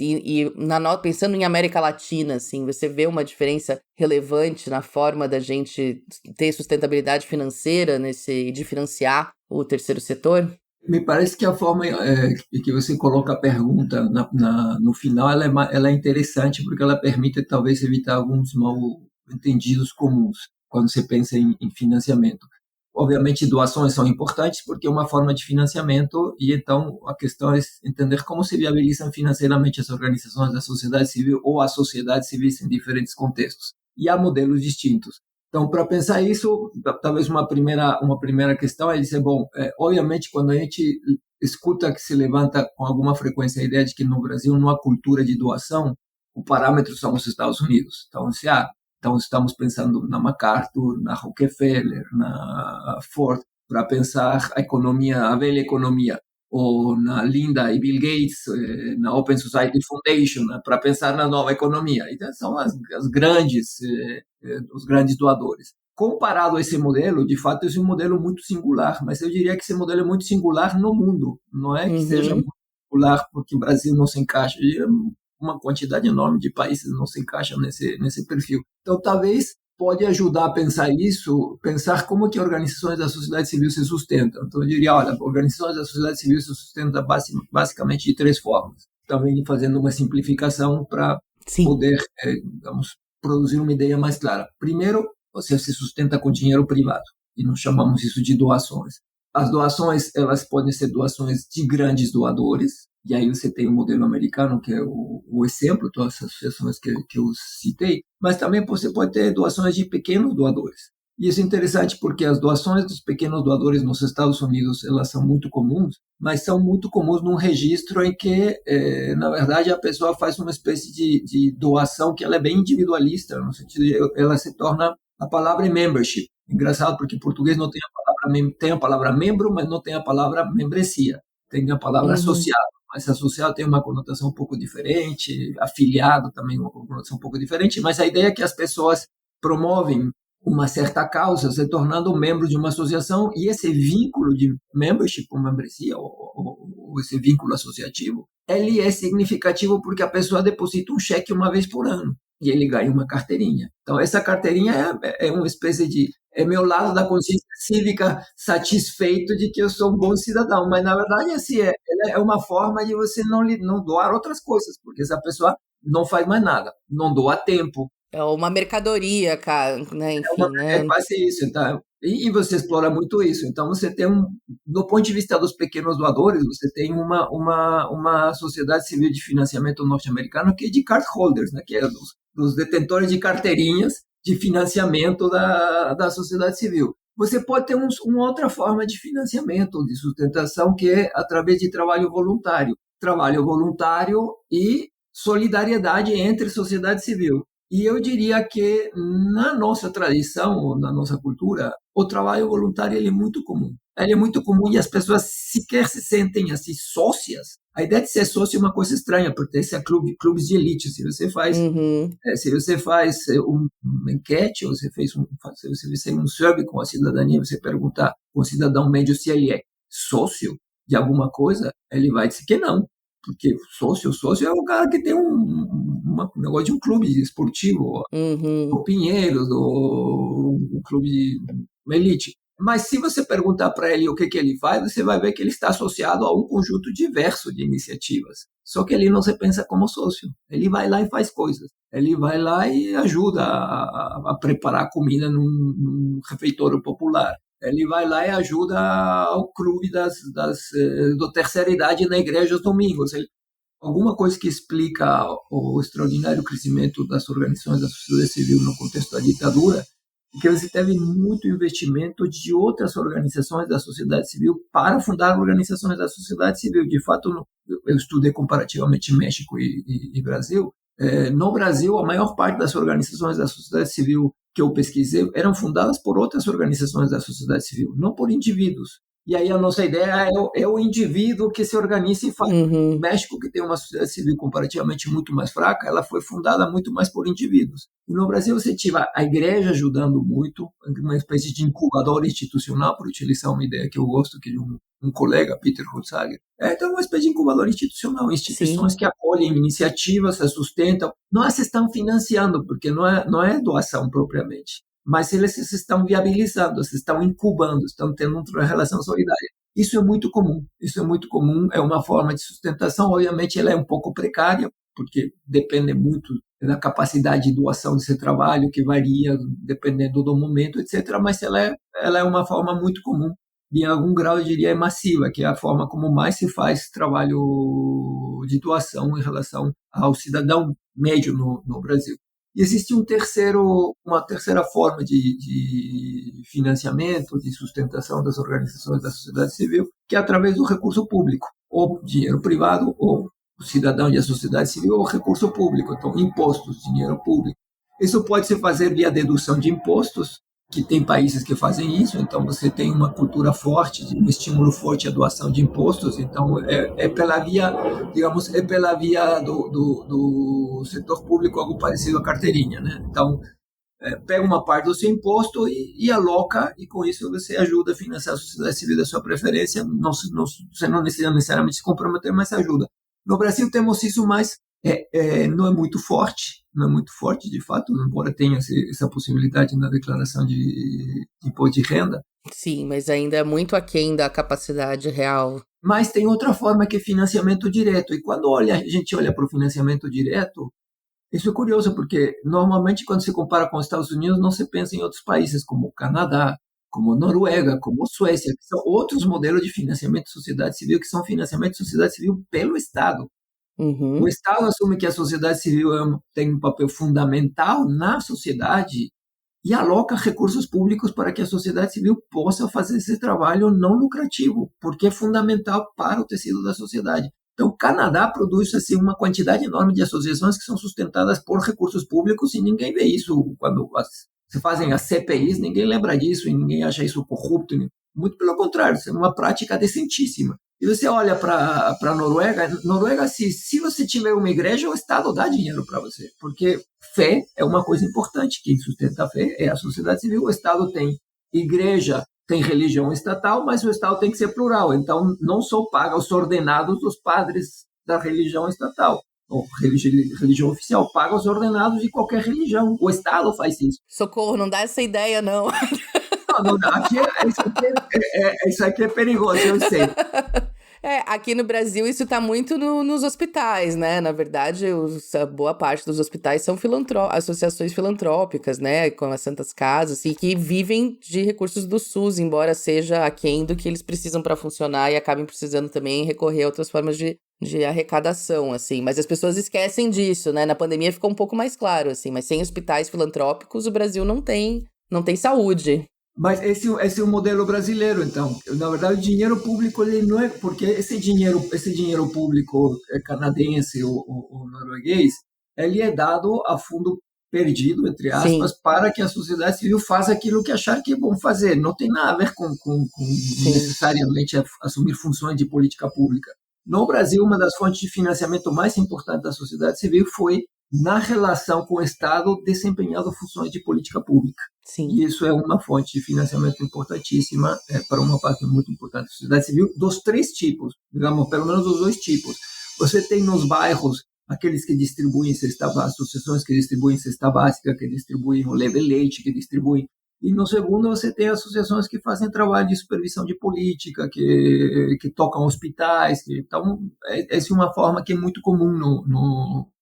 Pensando em América Latina, assim, você vê uma diferença relevante na forma da gente ter sustentabilidade financeira de financiar o terceiro setor? Me parece que a forma que você coloca a pergunta no final ela é interessante porque ela permite talvez evitar alguns mal-entendidos comuns quando você pensa em financiamento. Obviamente, doações são importantes porque é uma forma de financiamento e então a questão é entender como se viabilizam financeiramente as organizações da sociedade civil ou as sociedades civis em diferentes contextos. E há modelos distintos. Então, para pensar isso, talvez uma primeira questão é dizer, bom, obviamente, quando a gente escuta que se levanta com alguma frequência a ideia de que no Brasil não há cultura de doação, o parâmetro são os Estados Unidos. Então, estamos pensando na MacArthur, na Rockefeller, na Ford, para pensar a velha economia, ou na Linda e Bill Gates, na Open Society Foundation, para pensar na nova economia. Então, são os grandes doadores. comparado a esse modelo, de fato, esse é um modelo muito singular, mas eu diria que esse modelo é muito singular no mundo, não é que seja muito singular porque o Brasil não se encaixa, uma quantidade enorme de países não se encaixam nesse perfil. Então, talvez pode ajudar a pensar isso, pensar como que organizações da sociedade civil se sustentam. Então, eu diria, olha, organizações da sociedade civil se sustentam basicamente de 3 formas. Também fazendo uma simplificação para poder, digamos, produzir uma ideia mais clara. Primeiro, você se sustenta com dinheiro privado, e nós chamamos isso de doações. As doações, elas podem ser doações de grandes doadores, e aí você tem o modelo americano, que é o exemplo, todas as associações que eu citei, mas também você pode ter doações de pequenos doadores. E isso é interessante porque as doações dos pequenos doadores nos Estados Unidos, elas são muito comuns, mas são muito comuns num registro em que, na verdade, a pessoa faz uma espécie de doação que ela é bem individualista, no sentido de ela se torna, a palavra é membership. Engraçado porque em português não tem a palavra membro, mas não tem a palavra membresia. Tem a palavra associado. Mas associado tem uma conotação um pouco diferente, afiliado também uma conotação um pouco diferente, mas a ideia é que as pessoas promovem uma certa causa, se tornando membro de uma associação, e esse vínculo de membership ou membresia, ou esse vínculo associativo, ele é significativo porque a pessoa deposita um cheque uma vez por ano, e ele ganha uma carteirinha. Então, essa carteirinha é uma espécie de... é meu lado da consciência cívica satisfeito de que eu sou um bom cidadão, mas, na verdade, assim, é uma forma de você não doar outras coisas, porque essa pessoa não faz mais nada, não doa tempo. É uma mercadoria, cara, né? Enfim, né? É quase isso, então, e você explora muito isso. Então, você tem do ponto de vista dos pequenos doadores, você tem uma sociedade civil de financiamento norte-americano que é de cardholders, né? Que é dos detentores de carteirinhas de financiamento da sociedade civil. Você pode ter uma outra forma de financiamento, de sustentação, que é através de trabalho voluntário. Trabalho voluntário e solidariedade entre sociedade civil. E eu diria que na nossa tradição, na nossa cultura, o trabalho voluntário ele é muito comum. Ele é muito comum e as pessoas sequer se sentem assim sócias. A ideia de ser sócio é uma coisa estranha, porque esse é clubes de elite. Se você faz, uma enquete, ou se você fizer um survey com a cidadania, você perguntar ao cidadão médio se ele é sócio de alguma coisa, ele vai dizer que não. Porque sócio é o cara que tem um negócio de um clube esportivo, o Pinheiros, um clube de uma elite. Mas se você perguntar para ele o que ele faz, você vai ver que ele está associado a um conjunto diverso de iniciativas. Só que ele não se pensa como sócio. Ele vai lá e faz coisas. Ele vai lá e ajuda a preparar comida num refeitório popular. Ele vai lá e ajuda ao clube da terceira idade na igreja aos domingos. Alguma coisa que explica o extraordinário crescimento das organizações da sociedade civil no contexto da ditadura, que você teve muito investimento de outras organizações da sociedade civil para fundar organizações da sociedade civil. De fato, eu estudei comparativamente México e Brasil. No Brasil, a maior parte das organizações da sociedade civil que eu pesquisei eram fundadas por outras organizações da sociedade civil, não por indivíduos. E aí a nossa ideia é o indivíduo que se organiza e faz. O México, que tem uma sociedade civil comparativamente muito mais fraca, ela foi fundada muito mais por indivíduos. E no Brasil você tinha a igreja ajudando muito, uma espécie de incubador institucional, por utilizar uma ideia que eu gosto, que de um colega, Peter Holzager. Então, uma espécie de incubador institucional, instituições que acolhem iniciativas, se sustentam. Não as estão financiando, porque não é doação propriamente, mas eles se estão viabilizando, se estão incubando, estão tendo uma relação solidária. Isso é muito comum, é uma forma de sustentação, obviamente ela é um pouco precária, porque depende muito da capacidade de doação desse trabalho, que varia dependendo do momento, etc., mas ela é uma forma muito comum, e em algum grau eu diria é massiva, que é a forma como mais se faz trabalho de doação em relação ao cidadão médio no Brasil. E existe uma terceira forma de financiamento, de sustentação das organizações da sociedade civil, que é através do recurso público, ou dinheiro privado, ou o cidadão da sociedade civil, ou recurso público, então impostos, dinheiro público. Isso pode se fazer via dedução de impostos, que tem países que fazem isso, então você tem uma cultura forte, um estímulo forte à doação de impostos, então é pela via, digamos, do setor público, algo parecido à carteirinha, né? Então, pega uma parte do seu imposto e aloca, e com isso você ajuda a financiar a sociedade civil da sua preferência, você não precisa necessariamente se comprometer, mas ajuda. No Brasil temos isso, mas não é muito forte, de fato, embora tenha essa possibilidade na declaração de imposto de renda. Sim, mas ainda é muito aquém da capacidade real. Mas tem outra forma que é financiamento direto, e quando a gente olha para o financiamento direto, isso é curioso, porque normalmente quando se compara com os Estados Unidos, não se pensa em outros países como o Canadá, como Noruega, como Suécia, que são outros modelos de financiamento de sociedade civil, que são financiamento de sociedade civil pelo Estado. Uhum. O Estado assume que a sociedade civil tem um papel fundamental na sociedade e aloca recursos públicos para que a sociedade civil possa fazer esse trabalho não lucrativo, porque é fundamental para o tecido da sociedade. Então, o Canadá produz assim, uma quantidade enorme de associações que são sustentadas por recursos públicos e ninguém vê isso quando se fazem as CPIs, ninguém lembra disso e ninguém acha isso corrupto. Muito pelo contrário, isso é uma prática decentíssima. E você olha para a Noruega, se você tiver uma igreja, o Estado dá dinheiro para você, porque fé é uma coisa importante. Quem sustenta a fé é a sociedade civil. O Estado tem igreja, tem religião estatal, mas o Estado tem que ser plural. Então, não só paga os ordenados dos padres da religião estatal, ou religião oficial, paga os ordenados de qualquer religião. O Estado faz isso. Socorro, não dá essa ideia, não. Não, isso aqui é perigoso, eu sei. Aqui no Brasil isso tá muito nos hospitais, né? Na verdade, a boa parte dos hospitais são associações filantrópicas, né? Com as Santas Casas, e que vivem de recursos do SUS, embora seja aquém do que eles precisam para funcionar e acabem precisando também recorrer a outras formas de arrecadação, assim. Mas as pessoas esquecem disso, né? Na pandemia ficou um pouco mais claro, assim. Mas sem hospitais filantrópicos, o Brasil não tem saúde. Mas esse é o modelo brasileiro, então. Na verdade, o dinheiro público, ele não é... Porque esse dinheiro público canadense ou norueguês, ele é dado a fundo perdido, entre aspas, Sim. para que a sociedade civil faça aquilo que achar que é bom fazer. Não tem nada a ver com necessariamente assumir funções de política pública. No Brasil, uma das fontes de financiamento mais importantes da sociedade civil foi na relação com o Estado desempenhando funções de política pública. Sim. E isso é uma fonte de financiamento importantíssima para uma parte muito importante da sociedade civil, dos três tipos, digamos, pelo menos dos dois tipos. Você tem nos bairros aqueles que distribuem associações que distribuem cesta básica, que distribuem o leite, que distribuem. E no segundo você tem associações que fazem trabalho de supervisão de política, que tocam hospitais. Então, essa é uma forma que é muito comum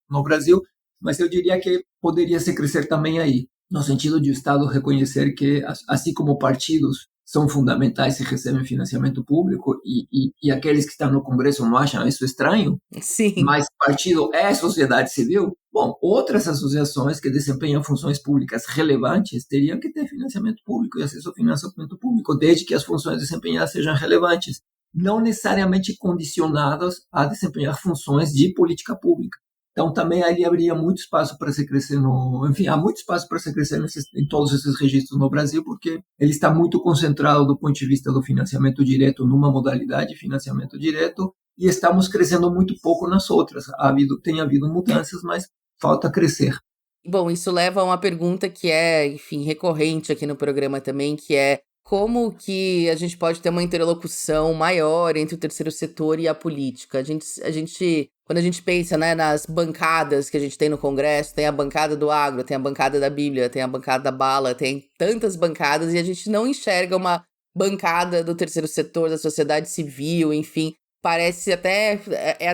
no Brasil, mas eu diria que poderia se crescer também aí, no sentido de o Estado reconhecer que, assim como partidos são fundamentais e recebem financiamento público, e aqueles que estão no Congresso não acham isso estranho, Sim. Mas partido é sociedade civil, bom, outras associações que desempenham funções públicas relevantes teriam que ter financiamento público e acesso ao financiamento público, desde que as funções desempenhadas sejam relevantes, não necessariamente condicionadas a desempenhar funções de política pública. Então, também ali haveria muito espaço para se crescer há muito espaço para se crescer em todos esses registros no Brasil, porque ele está muito concentrado do ponto de vista do financiamento direto numa modalidade de financiamento direto, e estamos crescendo muito pouco nas outras. Tem havido mudanças, mas falta crescer. Bom, isso leva a uma pergunta que é, enfim, recorrente aqui no programa também, que é como que a gente pode ter uma interlocução maior entre o terceiro setor e a política? Quando a gente pensa, né, nas bancadas que a gente tem no Congresso, tem a bancada do agro, tem a bancada da Bíblia, tem a bancada da bala, tem tantas bancadas e a gente não enxerga uma bancada do terceiro setor, da sociedade civil, enfim. Parece até,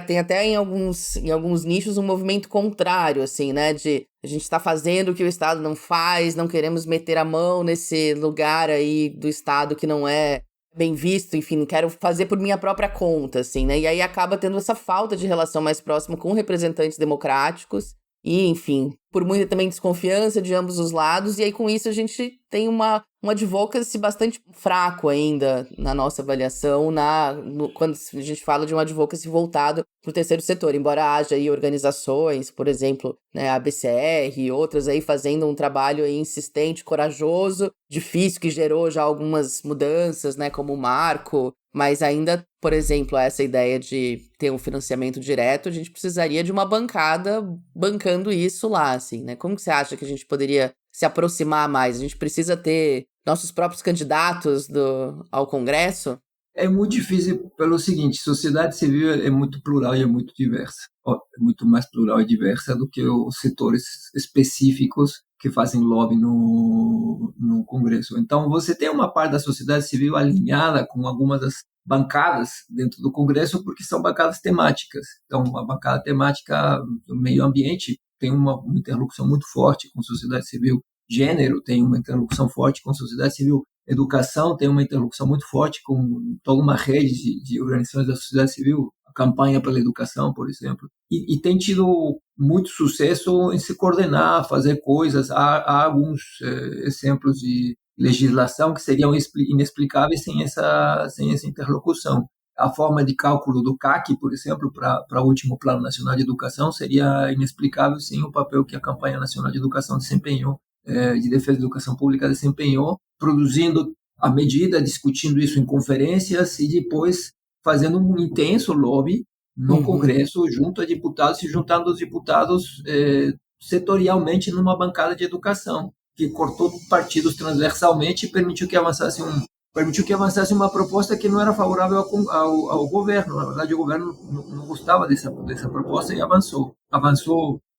tem até em alguns nichos um movimento contrário, assim, né, de a gente tá fazendo o que o Estado não faz, não queremos meter a mão nesse lugar aí do Estado que não é bem visto, enfim, quero fazer por minha própria conta, assim, né, e aí acaba tendo essa falta de relação mais próxima com representantes democráticos e, enfim, por muita também desconfiança de ambos os lados, e aí com isso a gente tem um advocacy bastante fraco ainda na nossa avaliação, quando a gente fala de um advocacy voltado para o terceiro setor, embora haja aí organizações, por exemplo, né, a BCR e outras aí fazendo um trabalho aí insistente, corajoso, difícil, que gerou já algumas mudanças, né, como o marco, mas ainda, por exemplo, essa ideia de ter um financiamento direto, a gente precisaria de uma bancada bancando isso lá, assim, né? Como que você acha que a gente poderia se aproximar mais? A gente precisa ter nossos próprios candidatos ao Congresso? É muito difícil pelo seguinte, sociedade civil é muito plural e é muito diversa. É muito mais plural e diversa do que os setores específicos que fazem lobby no Congresso. Então, você tem uma parte da sociedade civil alinhada com algumas das bancadas dentro do Congresso, porque são bancadas temáticas. Então, a bancada temática do meio ambiente tem uma interlocução muito forte com a sociedade civil. Gênero tem uma interlocução forte com a sociedade civil. Educação tem uma interlocução muito forte com toda uma rede de organizações da sociedade civil, a campanha pela educação, por exemplo, e tem tido muito sucesso em se coordenar, fazer coisas. Há alguns exemplos de legislação que seriam inexplicáveis sem essa interlocução. A forma de cálculo do CAC, por exemplo, para o último Plano Nacional de Educação, seria inexplicável sem o papel que a Campanha Nacional de Educação desempenhou, de defesa da educação pública desempenhou, produzindo a medida, discutindo isso em conferências e depois fazendo um intenso lobby no Congresso junto a deputados e juntando os deputados setorialmente numa bancada de educação que cortou partidos transversalmente e permitiu que avançasse uma proposta que não era favorável ao governo. Na verdade, o governo não gostava dessa proposta e avançou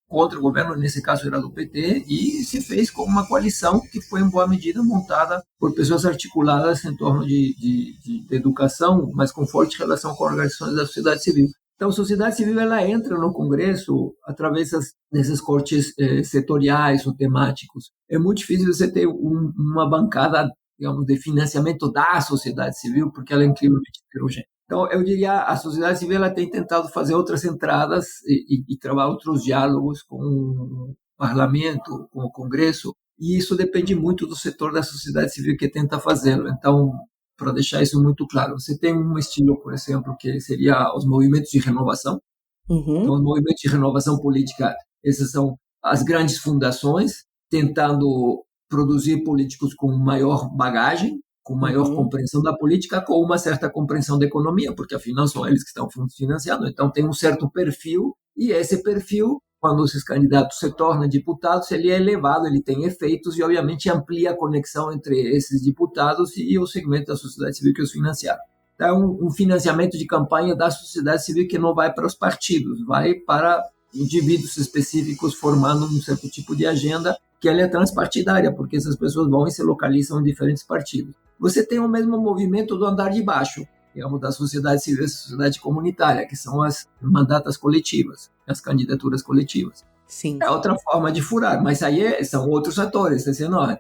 contra o governo, nesse caso era do PT, e se fez com uma coalição que foi em boa medida montada por pessoas articuladas em torno de educação, mas com forte relação com organizações da sociedade civil. Então, a sociedade civil ela entra no Congresso através desses cortes setoriais ou temáticos. É muito difícil você ter uma bancada, digamos, de financiamento da sociedade civil, porque ela é incrivelmente heterogênea. Então, eu diria, a sociedade civil ela tem tentado fazer outras entradas e trabalhar outros diálogos com o parlamento, com o Congresso, e isso depende muito do setor da sociedade civil que tenta fazê-lo. Então, para deixar isso muito claro, você tem um estilo, por exemplo, que seria os movimentos de renovação. Então, os movimentos de renovação política, essas são as grandes fundações, tentando produzir políticos com maior bagagem, com maior compreensão da política, com uma certa compreensão da economia, porque afinal são eles que estão financiando, então tem um certo perfil, e esse perfil, quando esses candidatos se tornam deputados, ele é elevado, ele tem efeitos e obviamente amplia a conexão entre esses deputados e o segmento da sociedade civil que os financiaram. Então, um financiamento de campanha da sociedade civil que não vai para os partidos, vai para indivíduos específicos formando um certo tipo de agenda que ela é transpartidária, porque essas pessoas vão e se localizam em diferentes partidos. Você tem o mesmo movimento do andar de baixo, digamos, da sociedade civil e sociedade comunitária, que são as mandatas coletivas, as candidaturas coletivas. Sim. É outra forma de furar, mas aí são outros atores,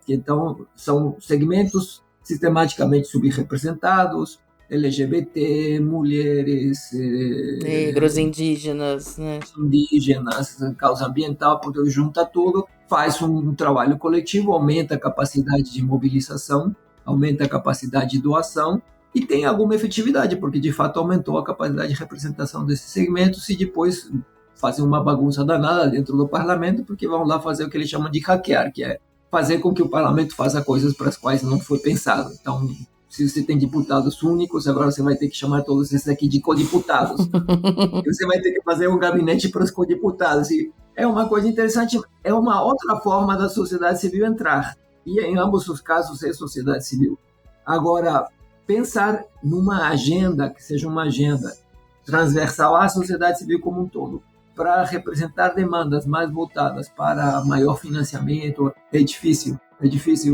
então são segmentos sistematicamente subrepresentados, LGBT, mulheres, negros, indígenas, né? Causa ambiental, porque junta tudo, faz um trabalho coletivo, aumenta a capacidade de mobilização, aumenta a capacidade de doação e tem alguma efetividade, porque de fato aumentou a capacidade de representação desses segmentos e depois fazem uma bagunça danada dentro do parlamento, porque vão lá fazer o que eles chamam de hackear, que é fazer com que o parlamento faça coisas para as quais não foi pensado. Então, se você tem deputados únicos, agora você vai ter que chamar todos esses aqui de codeputados. E você vai ter que fazer um gabinete para os codeputados. E é uma coisa interessante, é uma outra forma da sociedade civil entrar. E em ambos os casos é sociedade civil. Agora, pensar numa agenda, que seja uma agenda transversal à sociedade civil como um todo, para representar demandas mais voltadas para maior financiamento, é difícil.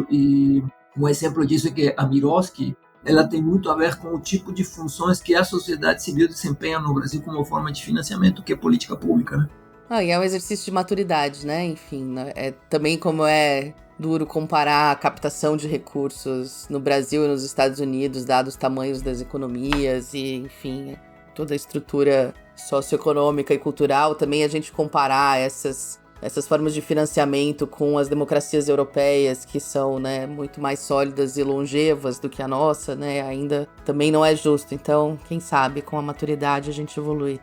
E um exemplo disso é que a Miroski, ela tem muito a ver com o tipo de funções que a sociedade civil desempenha no Brasil como forma de financiamento, que é política pública, né? E é um exercício de maturidade, né? Enfim, né? Também como é duro comparar a captação de recursos no Brasil e nos Estados Unidos, dados os tamanhos das economias e, enfim, toda a estrutura socioeconômica e cultural. Também a gente comparar essas formas de financiamento com as democracias europeias, que são, né, muito mais sólidas e longevas do que a nossa, né? Ainda também não é justo. Então, quem sabe, com a maturidade a gente evolui.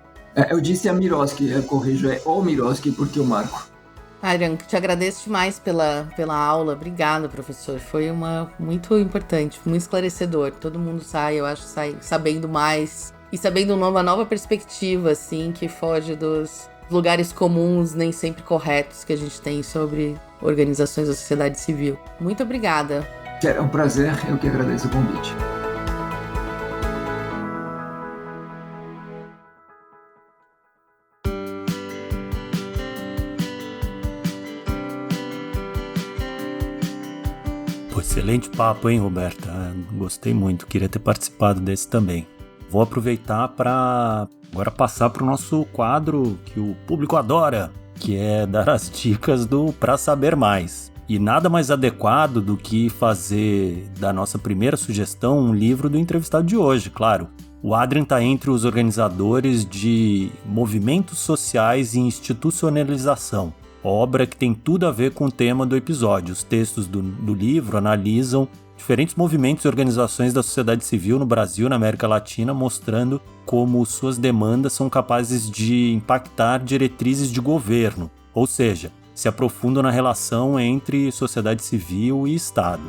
Eu disse a Miroski, eu corrijo, é o Miroski, porque eu marco. Adrian, te agradeço demais pela aula. Obrigada, professor. Foi muito importante, muito esclarecedor. Todo mundo sai sabendo mais e sabendo uma nova perspectiva, assim, que foge dos lugares comuns nem sempre corretos que a gente tem sobre organizações da sociedade civil. Muito obrigada. É um prazer, eu que agradeço o convite. Excelente papo, hein, Roberta? Gostei muito, queria ter participado desse também. Vou aproveitar para agora passar para o nosso quadro que o público adora, que é dar as dicas do Pra Saber Mais. E nada mais adequado do que fazer da nossa primeira sugestão um livro do entrevistado de hoje, claro. O Adrian está entre os organizadores de Movimentos Sociais e Institucionalização, obra que tem tudo a ver com o tema do episódio. Os textos do livro analisam diferentes movimentos e organizações da sociedade civil no Brasil e na América Latina, mostrando como suas demandas são capazes de impactar diretrizes de governo, ou seja, se aprofundam na relação entre sociedade civil e Estado.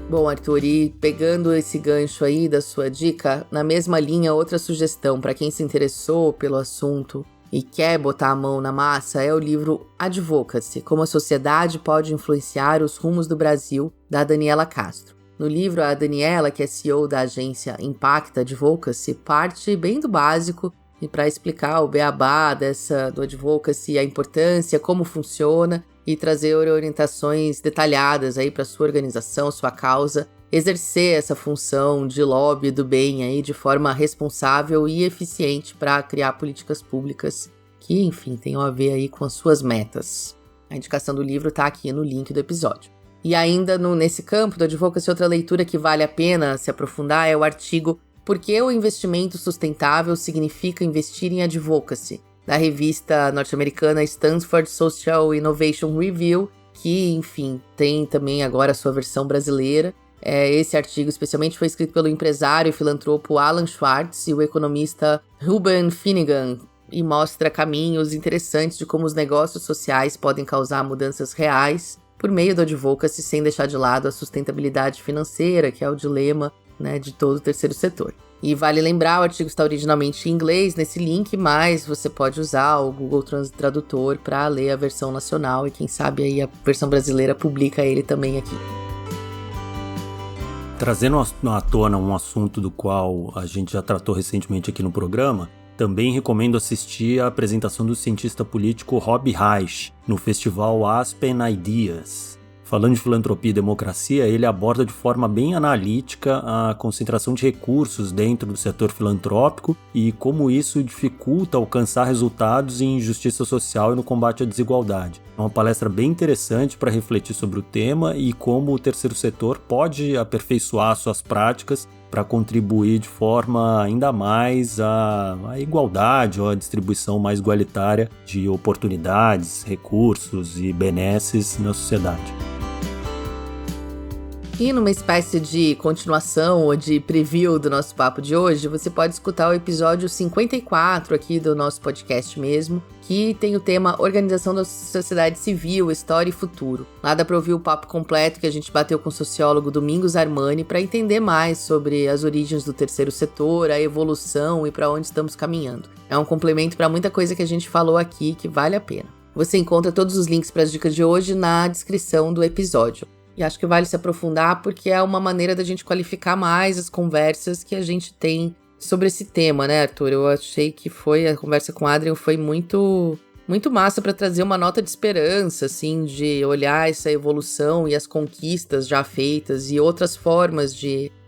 Bom, Arthur, e pegando esse gancho aí da sua dica, na mesma linha, outra sugestão para quem se interessou pelo assunto e quer botar a mão na massa é o livro Advocacy, Como a Sociedade Pode Influenciar os Rumos do Brasil, da Daniela Castro. No livro, a Daniela, que é CEO da agência Impact Advocacy, parte bem do básico e para explicar o beabá do Advocacy, a importância, como funciona e trazer orientações detalhadas aí para sua organização, sua causa, exercer essa função de lobby do bem aí de forma responsável e eficiente para criar políticas públicas que, enfim, tenham a ver aí com as suas metas. A indicação do livro está aqui no link do episódio. E ainda nesse campo do Advocacy, outra leitura que vale a pena se aprofundar é o artigo Por que o investimento sustentável significa investir em Advocacy, da revista norte-americana Stanford Social Innovation Review, que, enfim, tem também agora a sua versão brasileira. Esse artigo especialmente foi escrito pelo empresário e filantropo Alan Schwartz e o economista Ruben Finnegan e mostra caminhos interessantes de como os negócios sociais podem causar mudanças reais por meio do Advocacy sem deixar de lado a sustentabilidade financeira, que é o dilema, né, de todo o terceiro setor. E vale lembrar, o artigo está originalmente em inglês nesse link, mas você pode usar o Google Tradutor para ler a versão nacional e quem sabe aí a versão brasileira publica ele também aqui. Trazendo à tona um assunto do qual a gente já tratou recentemente aqui no programa, também recomendo assistir a apresentação do cientista político Rob Reich no festival Aspen Ideas. Falando de filantropia e democracia, ele aborda de forma bem analítica a concentração de recursos dentro do setor filantrópico e como isso dificulta alcançar resultados em justiça social e no combate à desigualdade. É uma palestra bem interessante para refletir sobre o tema e como o terceiro setor pode aperfeiçoar suas práticas para contribuir de forma ainda mais à igualdade ou à distribuição mais igualitária de oportunidades, recursos e benesses na sociedade. E numa espécie de continuação ou de preview do nosso papo de hoje, você pode escutar o episódio 54 aqui do nosso podcast mesmo, que tem o tema Organização da Sociedade Civil, História e Futuro. Lá dá para ouvir o papo completo que a gente bateu com o sociólogo Domingos Armani para entender mais sobre as origens do terceiro setor, a evolução e para onde estamos caminhando. É um complemento para muita coisa que a gente falou aqui que vale a pena. Você encontra todos os links para as dicas de hoje na descrição do episódio. E acho que vale se aprofundar porque é uma maneira da gente qualificar mais as conversas que a gente tem sobre esse tema, né, Arthur? Eu achei que a conversa com o Adrian foi muito massa para trazer uma nota de esperança, assim, de olhar essa evolução e as conquistas já feitas e outras formas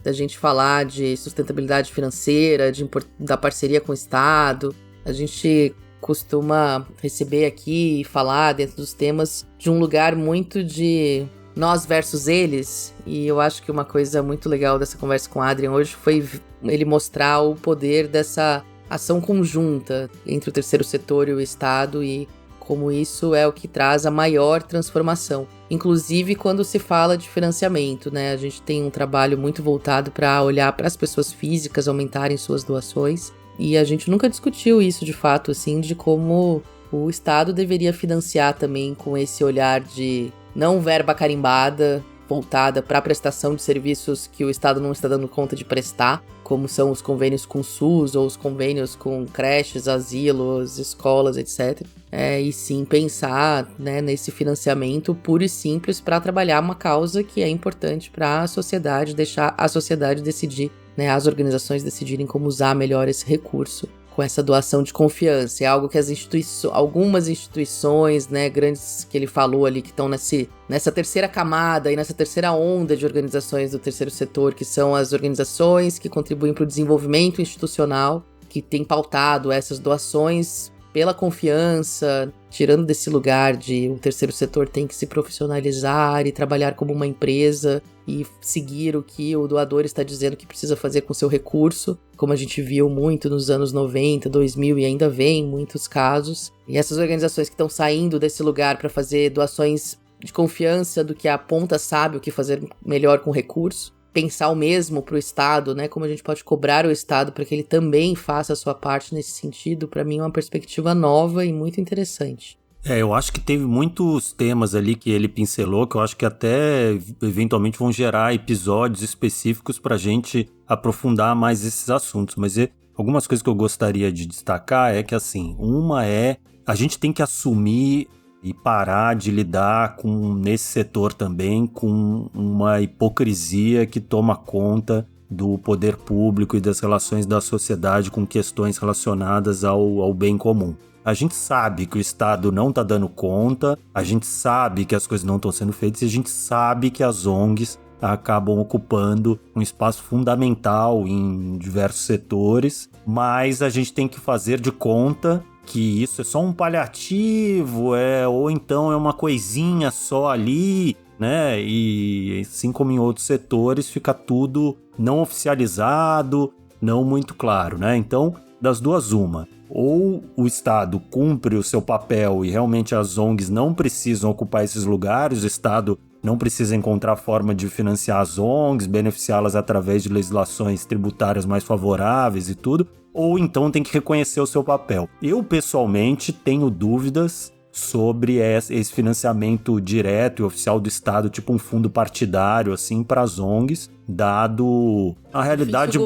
da gente falar de sustentabilidade financeira, da parceria com o Estado. A gente costuma receber aqui e falar dentro dos temas de um lugar muito de nós versus eles, e eu acho que uma coisa muito legal dessa conversa com o Adrian hoje foi ele mostrar o poder dessa ação conjunta entre o terceiro setor e o Estado e como isso é o que traz a maior transformação. Inclusive quando se fala de financiamento, né? A gente tem um trabalho muito voltado para olhar para as pessoas físicas aumentarem suas doações e a gente nunca discutiu isso de fato, assim, de como o Estado deveria financiar também com esse olhar de não verba carimbada, voltada para a prestação de serviços que o Estado não está dando conta de prestar, como são os convênios com o SUS ou os convênios com creches, asilos, escolas, etc. E sim pensar, né, nesse financiamento puro e simples para trabalhar uma causa que é importante para a sociedade, deixar a sociedade decidir, né, as organizações decidirem como usar melhor esse recurso com essa doação de confiança. É algo que algumas instituições, né, grandes que ele falou ali, que estão nessa terceira camada e nessa terceira onda de organizações do terceiro setor, que são as organizações que contribuem para o desenvolvimento institucional, que têm pautado essas doações pela confiança, tirando desse lugar de o terceiro setor tem que se profissionalizar e trabalhar como uma empresa e seguir o que o doador está dizendo que precisa fazer com seu recurso, como a gente viu muito nos anos 90, 2000 e ainda vê em muitos casos. E essas organizações que estão saindo desse lugar para fazer doações de confiança do que a ponta sabe o que fazer melhor com o recurso, pensar o mesmo para o Estado, né? Como a gente pode cobrar o Estado para que ele também faça a sua parte nesse sentido, para mim é uma perspectiva nova e muito interessante. Eu acho que teve muitos temas ali que ele pincelou, que eu acho que até eventualmente vão gerar episódios específicos para a gente aprofundar mais esses assuntos. Mas algumas coisas que eu gostaria de destacar é que, assim, uma é a gente tem que assumir e parar de lidar nesse setor também com uma hipocrisia que toma conta do poder público e das relações da sociedade com questões relacionadas ao bem comum. A gente sabe que o Estado não está dando conta, a gente sabe que as coisas não estão sendo feitas e a gente sabe que as ONGs acabam ocupando um espaço fundamental em diversos setores, mas a gente tem que fazer de conta que isso é só um paliativo, ou então é uma coisinha só ali, né? E assim como em outros setores, fica tudo não oficializado, não muito claro, né? Então, das duas, uma. Ou o Estado cumpre o seu papel e realmente as ONGs não precisam ocupar esses lugares, o Estado não precisa encontrar forma de financiar as ONGs, beneficiá-las através de legislações tributárias mais favoráveis e tudo, ou então tem que reconhecer o seu papel. Eu, pessoalmente, tenho dúvidas sobre esse financiamento direto e oficial do Estado, tipo um fundo partidário, assim, para as ONGs, dado a realidade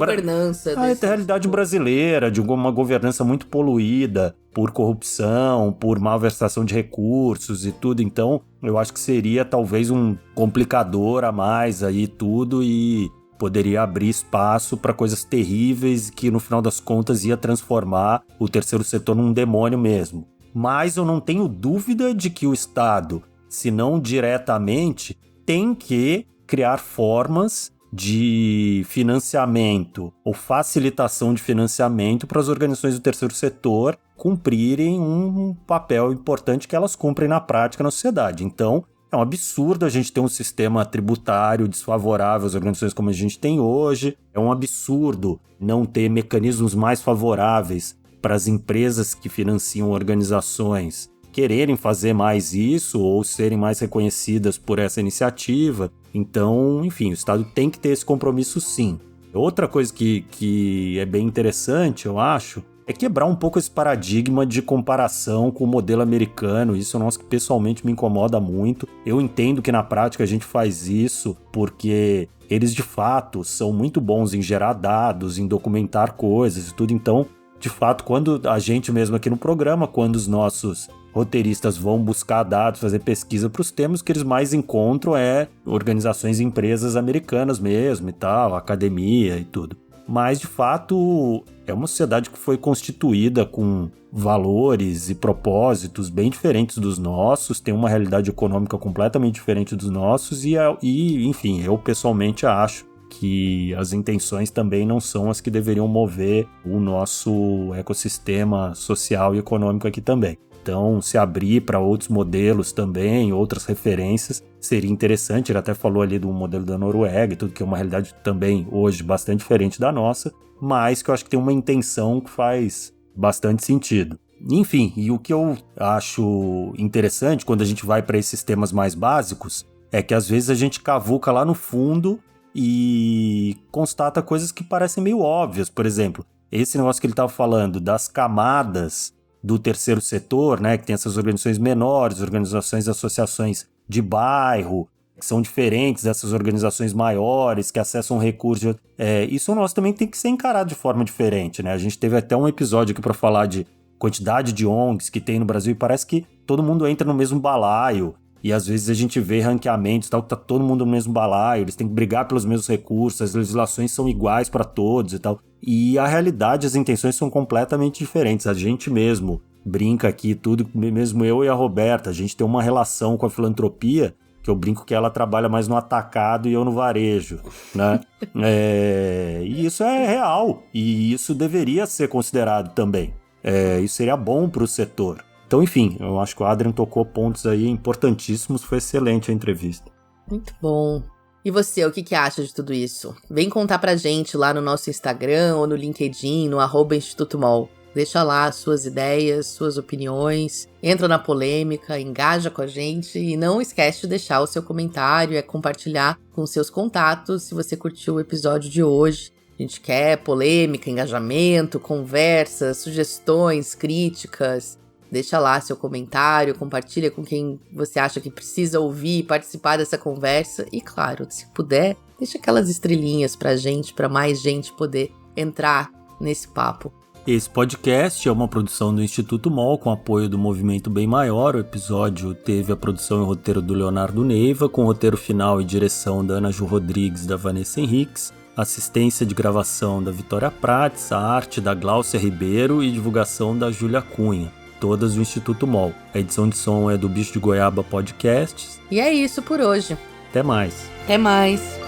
brasileira, de uma governança muito poluída por corrupção, por malversação de recursos e tudo. Então, eu acho que seria talvez um complicador a mais aí tudo e poderia abrir espaço para coisas terríveis que, no final das contas, ia transformar o terceiro setor num demônio mesmo. Mas eu não tenho dúvida de que o Estado, se não diretamente, tem que criar formas de financiamento ou facilitação de financiamento para as organizações do terceiro setor cumprirem um papel importante que elas cumprem na prática na sociedade. Então, é um absurdo a gente ter um sistema tributário desfavorável às organizações como a gente tem hoje. É um absurdo não ter mecanismos mais favoráveis para as empresas que financiam organizações quererem fazer mais isso ou serem mais reconhecidas por essa iniciativa. Então, enfim, o Estado tem que ter esse compromisso sim. Outra coisa que é bem interessante, eu acho, é quebrar um pouco esse paradigma de comparação com o modelo americano. Isso, nossa, que pessoalmente me incomoda muito. Eu entendo que na prática a gente faz isso porque eles de fato são muito bons em gerar dados, em documentar coisas e tudo. Então, de fato, quando a gente mesmo aqui no programa, quando os nossos roteiristas vão buscar dados, fazer pesquisa para os temas, o que eles mais encontram é organizações e empresas americanas mesmo e tal, academia e tudo. Mas, de fato, é uma sociedade que foi constituída com valores e propósitos bem diferentes dos nossos, tem uma realidade econômica completamente diferente dos nossos e enfim, eu pessoalmente acho que as intenções também não são as que deveriam mover o nosso ecossistema social e econômico aqui também. Então, se abrir para outros modelos também, outras referências, seria interessante. Ele até falou ali do modelo da Noruega e tudo, que é uma realidade também hoje bastante diferente da nossa, mas que eu acho que tem uma intenção que faz bastante sentido. Enfim, e o que eu acho interessante quando a gente vai para esses temas mais básicos é que às vezes a gente cavuca lá no fundo e constata coisas que parecem meio óbvias. Por exemplo, esse negócio que ele estava falando das camadas do terceiro setor, né, que tem essas organizações menores, organizações, associações de bairro, que são diferentes dessas organizações maiores, que acessam recursos. Isso nós também tem que ser encarado de forma diferente, né? A gente teve até um episódio aqui para falar de quantidade de ONGs que tem no Brasil e parece que todo mundo entra no mesmo balaio. E às vezes a gente vê ranqueamentos, tal, que tá todo mundo no mesmo balaio, eles têm que brigar pelos mesmos recursos, as legislações são iguais para todos e tal. E a realidade, as intenções são completamente diferentes. A gente mesmo brinca aqui tudo, mesmo eu e a Roberta, a gente tem uma relação com a filantropia, que eu brinco que ela trabalha mais no atacado e eu no varejo, né? E isso é real, e isso deveria ser considerado também. Isso seria bom para o setor. Então, enfim, eu acho que o Adrian tocou pontos aí importantíssimos, foi excelente a entrevista. Muito bom. E você, o que acha de tudo isso? Vem contar pra gente lá no nosso Instagram ou no LinkedIn, no @InstitutoMOL. Deixa lá as suas ideias, suas opiniões, entra na polêmica, engaja com a gente e não esquece de deixar o seu comentário, compartilhar com seus contatos se você curtiu o episódio de hoje. A gente quer polêmica, engajamento, conversas, sugestões, críticas. Deixa lá seu comentário, compartilha com quem você acha que precisa ouvir e participar dessa conversa. E claro, se puder, deixa aquelas estrelinhas pra gente, pra mais gente poder entrar nesse papo. Esse podcast é uma produção do Instituto MOL com apoio do Movimento Bem Maior. O episódio teve a produção e roteiro do Leonardo Neiva, com roteiro final e direção da Ana Ju Rodrigues e da Vanessa Henriques, assistência de gravação da Vitória Prates, a arte da Gláucia Ribeiro e divulgação da Júlia Cunha, todas do Instituto MOL. A edição de som é do Bicho de Goiaba Podcasts. E é isso por hoje. Até mais. Até mais.